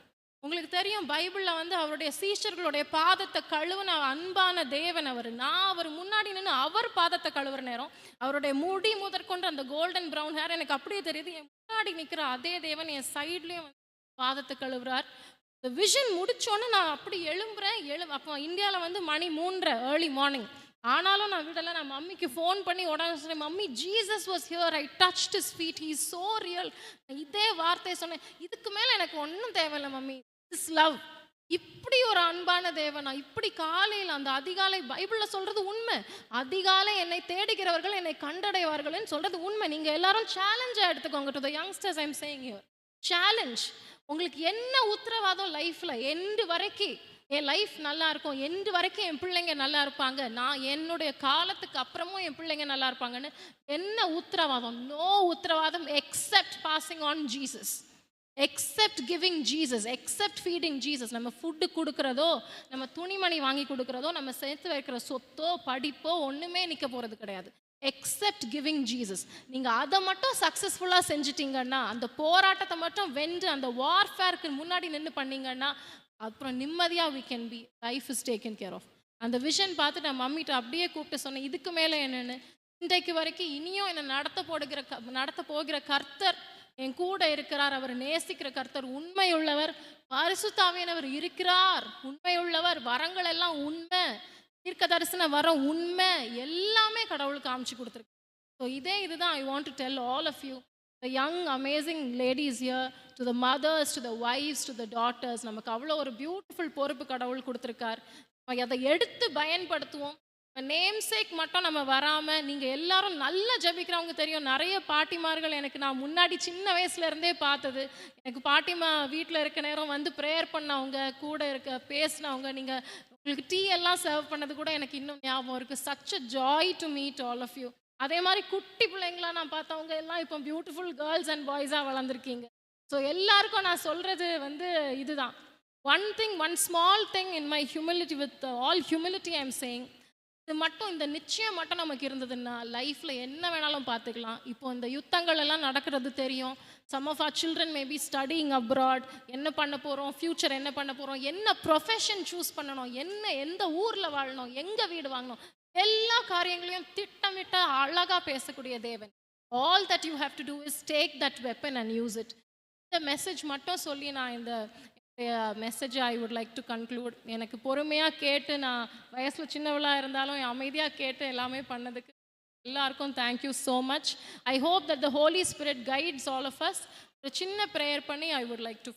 உங்களுக்கு தெரியும் பைபிளில் வந்து அவருடைய சீஷர்களுடைய பாதத்தை கழுவுன அன்பான தேவன் அவர். நான் அவர் முன்னாடி நின்று அவர் பாதத்தை கழுவுற நேரம் அவருடைய முடி முதற்கொண்டு அந்த கோல்டன் ப்ரௌன் ஹேர் எனக்கு அப்படியே தெரியுது. என் முன்னாடி நிற்கிற அதே தேவன் என் சைட்லேயும் பாதத்தை கழுவுறார். இந்த விஷன் முடிச்சோன்னு நான் அப்படி எழும்புறேன். அப்போ இந்தியாவில் வந்து மணி 3:30 ஏர்லி மார்னிங். ஆனாலும் நான் விடலை. நான் மம்மிக்கு ஃபோன் பண்ணி உடனே சொன்னேன், mummy Jesus was here, I touched his feet, he is so real. இதே வார்த்தையை சொன்னேன். இதுக்கு மேலே எனக்கு ஒன்றும் தேவையில்லை மம்மி, திஸ் லவ். இப்படி ஒரு அன்பான தேவனா, இப்படி காலையில் அந்த அதிகாலை, பைபிளில் சொல்கிறது உண்மை, அதிகாலை என்னை தேடுகிறவர்கள் என்னை கண்டடைவார்கள்னு சொல்கிறது உண்மை. நீங்கள் எல்லாரும் சேலஞ்சாக எடுத்துக்கோங்க. To the youngsters I am saying here, challenge. உங்களுக்கு என்ன உத்தரவாதம் லைஃப்பில் எண்டு வரைக்கும் என் லைஃப் நல்லா இருக்கும், எண்டு வரைக்கும் என் பிள்ளைங்க நல்லா இருப்பாங்க, நான் என்னுடைய காலத்துக்கு அப்புறமும் என் பிள்ளைங்க நல்லா இருப்பாங்கன்னு என்ன உத்தரவாதம்? நோ உத்தரவாதம் accept passing on Jesus, accept giving Jesus, accept feeding Jesus. நம்ம ஃபுட்டு கொடுக்குறதோ, நம்ம துணிமணி வாங்கி கொடுக்குறதோ, நம்ம சேர்த்து வைக்கிற சொத்தோ படிப்போ ஒன்றுமே நிற்க போகிறது கிடையாது. Except giving Jesus. நீங்கள் அதை மட்டும் சக்ஸஸ்ஃபுல்லாக செஞ்சிட்டிங்கன்னா, அந்த போராட்டத்தை மட்டும் வென்று அந்த வார்ஃபேருக்கு முன்னாடி நின்று பண்ணீங்கன்னா, அப்புறம் நிம்மதியாக we can be life is taken care of. அந்த விஷன் பார்த்துட்டு நான் மம்மிட்ட அப்படியே கூப்பிட்டு சொன்னேன், இதுக்கு மேலே என்னென்னு, இன்றைக்கு வரைக்கும் இனியும் என்னை நடத்த போகிற கர்த்தர் என் கூட இருக்கிறார். அவர் நேசிக்கிற கர்த்தர் உண்மையுள்ளவர், பரிசுத்த ஆவியானவர் இருக்கிறார், உண்மையுள்ளவர், வரங்கள் எல்லாம் உண்மை, தீர்க்க தரிசன வரம் உண்மை, எல்லாமே கடவுளுக்கு காமிச்சு கொடுத்துருக்கு. ஸோ இதுதான் I want to tell all of you, the young amazing ladies here, to the mothers, to the wives, to the daughters. நமக்கு அவ்வளோ ஒரு பியூட்டிஃபுல் பொறுப்பு கடவுள் கொடுத்துருக்கார். நம்ம அதை எடுத்து பயன்படுத்துவோம். நேம் சேக் மட்டும் நம்ம வராமல், நீங்கள் எல்லாரும் நல்லா ஜபிக்கிறவங்க தெரியும். நிறைய பாட்டிமார்கள் எனக்கு நான் முன்னாடி சின்ன வயசுலேருந்தே பார்த்தது. எனக்கு பாட்டிமா வீட்டில் இருக்க நேரம் வந்து ப்ரேயர் பண்ணவங்க, கூட இருக்க பேசினவங்க, நீங்கள் உங்களுக்கு டீ எல்லாம் சர்வ் பண்ணது கூட எனக்கு இன்னும் ஞாபகம் இருக்குது. Such a joy to meet all of you. அதே மாதிரி குட்டி பிள்ளைங்களாம் நான் பார்த்தவங்க எல்லாம் இப்போ பியூட்டிஃபுல் கேர்ள்ஸ் அண்ட் பாய்ஸாக வளர்ந்துருக்கீங்க. ஸோ எல்லாருக்கும் நான் சொல்கிறது இதுதான். One small thing in my humility, with all humility I am saying, இது மட்டும், இந்த நிச்சயம் மட்டும் நமக்கு இருந்ததுன்னா லைஃப்பில் என்ன வேணாலும் பார்த்துக்கலாம். இப்போ இந்த யுத்தங்கள் எல்லாம் நடக்கிறது தெரியும். Some of our children may be studying abroad. என்ன பண்ண போகிறோம், ஃப்யூச்சர் என்ன பண்ண போகிறோம், என்ன ப்ரொஃபஷன் சூஸ் பண்ணணும், எந்த ஊரில் வாழணும், எங்கே வீடு வாங்கணும், எல்லா காரியங்களையும் திட்டமிட்ட அழகாக பேசக்கூடிய தேவன். All that you have to do is take that weapon and use it. இந்த மெசேஜ் மட்டும் சொல்லி நான் இந்த message I would like to conclude. எனக்கு பொறுமையாக கேட்டு, நான் வயசில் சின்னவளாக இருந்தாலும் அமைதியாக கேட்டு எல்லாமே பண்ணதுக்கு எல்லாருக்கும் thank you so much. I hope that the holy spirit guides all of us. ஒரு சின்ன ப்ரேயர் பண்ணி ஐ வுட் லைக் டு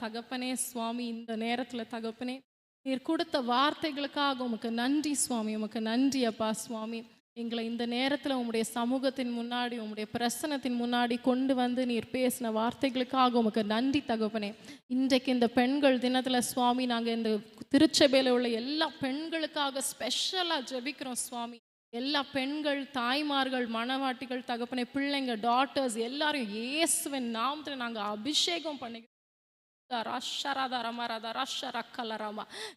தகப்பனே சுவாமி, இந்த நேரத்தில் தகப்பனே நீர் கொடுத்த வார்த்தைகளுக்காக உமக்கு நன்றி சுவாமி. உமக்கு நன்றி அப்பா சுவாமி. எங்களை இந்த நேரத்தில் உம்முடைய சமூகத்தின் முன்னாடி, உம்முடைய பிரசனத்தின் முன்னாடி கொண்டு வந்து நீர் பேசின வார்த்தைகளுக்காக உமக்கு நன்றி தகப்பனே. இன்றைக்கு இந்த பெண்கள் தினத்தில் சுவாமி, நாங்கள் இந்த திருச்சபையில் உள்ள எல்லா பெண்களுக்காக ஸ்பெஷலாக ஜெபிக்கிறோம் சுவாமி. எல்லா பெண்கள், தாய்மார்கள், மணவாட்டிகள் தகப்பனே, பிள்ளைங்க, டாட்டர்ஸ் எல்லாரும் இயேசுவின் நாமத்தில் நாங்கள் அபிஷேகம் பண்ணி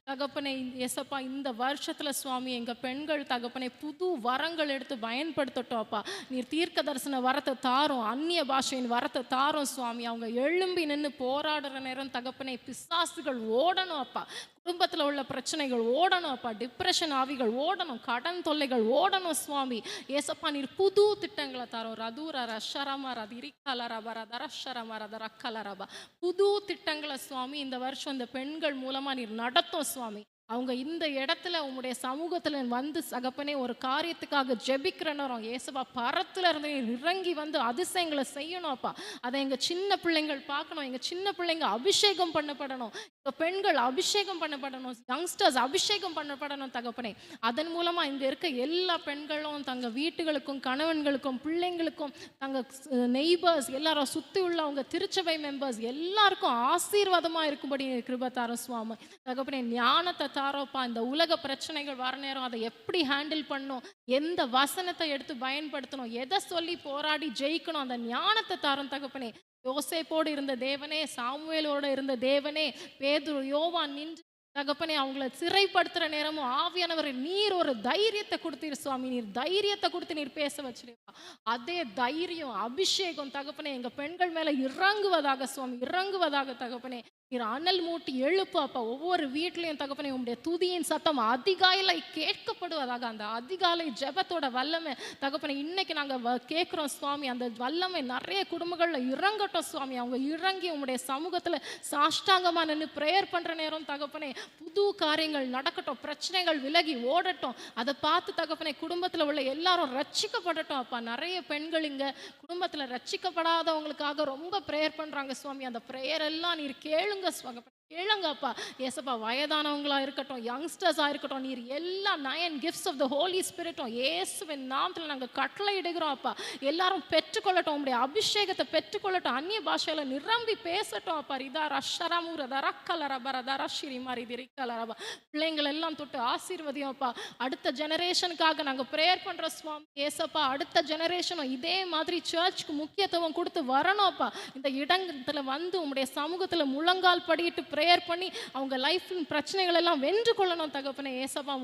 தகப்பனே ஏசப்பா, இந்த வருஷத்துல சுவாமி எங்க பெண்கள் தகப்பனே புது வரங்கள் எடுத்து பயன்படுத்தட்டும் அப்பா. நீர் தீர்க்க தரிசன வரத்தை தாரும், அந்நிய பாஷையின் வரத்தை தாரும் சுவாமி. அவங்க எழும்பி நின்று போராடுற நேரம் தகப்பனே பிசாசுகள் ஓடணும் அப்பா. குடும்பத்தில் உள்ள பிரச்சனைகள் ஓடணும் அப்பா. டிப்ரெஷன் ஆவிகள் ஓடணும், கடன் தொல்லைகள் ஓடணும் சுவாமி. ஏசப்பா நீர் புது திட்டங்களை தரும். ரதூர ரஷரமா ரதிரிக்கலரப ரதரஷரம ரதரக்கலரபா. புது திட்டங்களை சுவாமி இந்த வருஷம் இந்த பெண்கள் மூலமா நீர் நடத்தும் சுவாமி. அவங்க இந்த இடத்துல உங்களுடைய சமூகத்தில் வந்து சகப்பனே ஒரு காரியத்துக்காக ஜெபிக்கிற நேரம் ஏசப்பா பரத்துல இருந்து இறங்கி வந்து அதிசயங்களை செய்யணும் அப்பா. அதை எங்கள் சின்ன பிள்ளைங்கள் பார்க்கணும். எங்கள் சின்ன பிள்ளைங்க அபிஷேகம் பண்ணப்படணும். எங்கள் பெண்கள் அபிஷேகம் பண்ணப்படணும். யங்ஸ்டர்ஸ் அபிஷேகம் பண்ணப்படணும் தகப்பனே. அதன் மூலமாக இங்கே இருக்க எல்லா பெண்களும் தங்கள் வீட்டுகளுக்கும், கணவன்களுக்கும், பிள்ளைங்களுக்கும், தங்கள் நெய்பர்ஸ் எல்லாரும் சுற்றி உள்ளவங்க, திருச்சபை மெம்பர்ஸ் எல்லாருக்கும் ஆசீர்வாதமாக இருக்கும்படி கிருபை சுவாமி தகப்பனே. ஞானத்தை தாரோப்பா. இந்த உலக பிரச்சனைகள் வர நேரம் அதை எப்படி ஹேண்டில் பண்ணணும், எந்த வசனத்தை எடுத்து பயன்படுத்தணும், எதை சொல்லி போராடி ஜெயிக்கணும், அந்த ஞானத்தை தாரும் தகப்பனே. யோசேப்போடு இருந்த தேவனே, சாமுவேலோடு இருந்த தேவனே, பேதுரு, யோவான் நின்று தகப்பனே அவங்கள சிறைப்படுத்துகிற நேரமும் ஆவியானவர் நீர் ஒரு தைரியத்தை கொடுத்தீர் சுவாமி. நீர் தைரியத்தை கொடுத்து நீர் பேச வச்சிருப்பா. அதே தைரியம், அபிஷேகம் தகப்பனே எங்கள் பெண்கள் மேலே இறங்குவதாக சுவாமி, இறங்குவதாக தகப்பனே. நீர் அனல் மூட்டி எழுப்பு அப்பா. ஒவ்வொரு வீட்லையும் தகப்பனே உங்களுடைய துதியின் சத்தம் அதிகாலை கேட்கப்படுவதாக. அந்த அதிகாலை ஜெபத்தோட வல்லமை தகப்பனே இன்னைக்கு நாங்கள் கேட்குறோம் சுவாமி. அந்த வல்லமை நிறைய குடும்பங்களில் இறங்கட்டும் சுவாமி. அவங்க இறங்கி உங்களுடைய சமூகத்தில் சாஷ்டாங்கமாக நின்று ப்ரேயர் பண்ணுற நேரம் தகப்பனே புது காரியங்கள் நடக்கட்டும், பிரச்சனைகள் விலகி ஓடட்டும். அதை பார்த்து தகப்பனே குடும்பத்தில் உள்ள எல்லாரும் ரட்சிக்கப்படட்டும் அப்பா. நிறைய பெண்கள் இங்கே குடும்பத்தில் ரட்சிக்கப்படாதவங்களுக்காக ரொம்ப ப்ரேயர் பண்ணுறாங்க சுவாமி. அந்த ப்ரேயர் எல்லாம் நீர் கேளுங்க சுவாமி. கேளுங்கப்பா. ஏசப்பா, வயதானவங்களா இருக்கட்டும், யங்ஸ்டர்ஸா இருக்கட்டும், நீர் எல்லா 9 கிஃப்ட்ஸ் ஆஃப் த ஹோலி ஸ்பிரிட்டும் இயேசுவின் நாமத்துல நாங்க கட்டளையிடுகிறோம் அப்பா. எல்லாரும் பெற்றுக்கொள்ளட்டும், உம்முடைய அபிஷேகத்தை பெற்றுக்கொள்ளட்டும், அந்நிய பாஷையில நிரம்பி பேசட்டும் அப்பா. ரிதா ரஷரமுர தரக்கலர பர தரஷிரி மாரி திரிக்கலரபா. பிள்ளைங்கள் எல்லாம் தொட்டு ஆசீர்வதியும் அப்பா. அடுத்த ஜெனரேஷனுக்காக நாங்க ப்ரேயர் பண்றோம் சுவாமி. ஏசப்பா, அடுத்த ஜெனரேஷனும் இதே மாதிரி சர்ச்சுக்கு முக்கியத்துவம் கொடுத்து வரணும் அப்பா. இந்த இடத்துல வந்து உம்முடைய சமூகத்துல முழங்கால் படியிட்டு ப்ரேயர் பண்ணி அவங்க லைஃப்பின் பிரச்சனைகள் எல்லாம் வென்று கொள்ளணும் தகப்பனே. ஏசப்பா,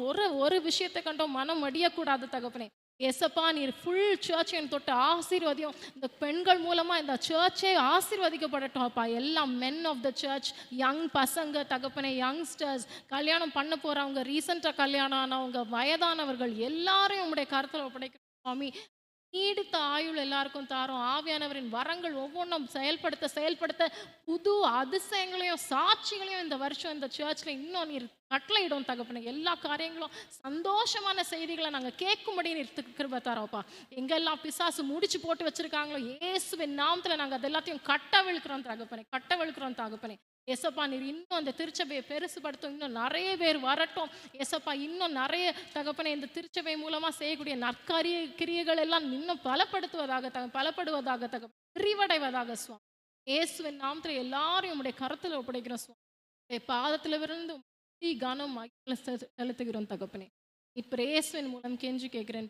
ஒரு விஷயத்தை கண்டோம் மனம் அடியக்கூடாது தகப்பனே. ஏசப்பா, நீர் ஃபுல் சர்ச்சையும் தொட்டு ஆசீர்வதியும். இந்த பெண்கள் மூலமா இந்த சர்ச்சே ஆசீர்வதிக்கப்படட்டும் அப்பா. எல்லாம் men of the church, young பசங்க தகப்பனே, யங்ஸ்டர்ஸ், கல்யாணம் பண்ண போறவங்க, ரீசெண்டாக கல்யாணம் ஆனவங்க, வயதானவர்கள் எல்லாரையும் உங்களுடைய கருத்தில் ஒப்படைக்கிறோம் சுவாமி. நீடித்த ஆயுள் எல்லாருக்கும் தாரும். ஆவியானவரின் வரங்கள் ஒவ்வொன்றும் செயல்படுத்த புது அதிசயங்களையும் சாட்சிகளையும் இந்த வருஷம் இந்த சர்ச்சில் இன்னும் நீர் கட்டளையிடும் தகப்பனே. எல்லா காரியங்களும் சந்தோஷமான செய்திகளை நாங்கள் கேட்கும்படி நீர் கிருபை தரோப்பா. எங்கெல்லாம் பிசாசு முடிச்சு போட்டு வச்சிருக்காங்களோ இயேசுவின் நாமத்தில் நாங்கள் அது எல்லாத்தையும் கட்டவிழ்க்கிறோம் தகப்பனே. ஏசப்பா, நீர் இன்னும் அந்த திருச்சபையை பெருசுபடுத்தும், இன்னும் நிறைய பேர் வரட்டும் ஏசப்பா. இன்னும் நிறைய தகப்பனே இந்த திருச்சபை மூலமா செய்யக்கூடிய கிரியைகள் எல்லாம் இன்னும் பலப்படுவதாக விரிவடைவதாக சுவாமி. இயேசுவின் நாமத்தில் எல்லாரையும் உடைய கரத்தில் ஒப்படைக்கிறோம் சுவாமி. பாதத்தில் இருந்து கனம் செலுத்துகிறோம் தகப்பனே. இப்ப இயேசுவின் மூலம் கெஞ்சி கேட்கிறேன்.